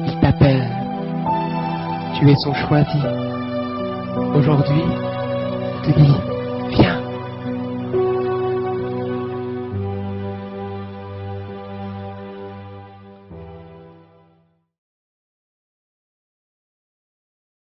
Il t'appelle. Tu es son choisi. Aujourd'hui, il te dit,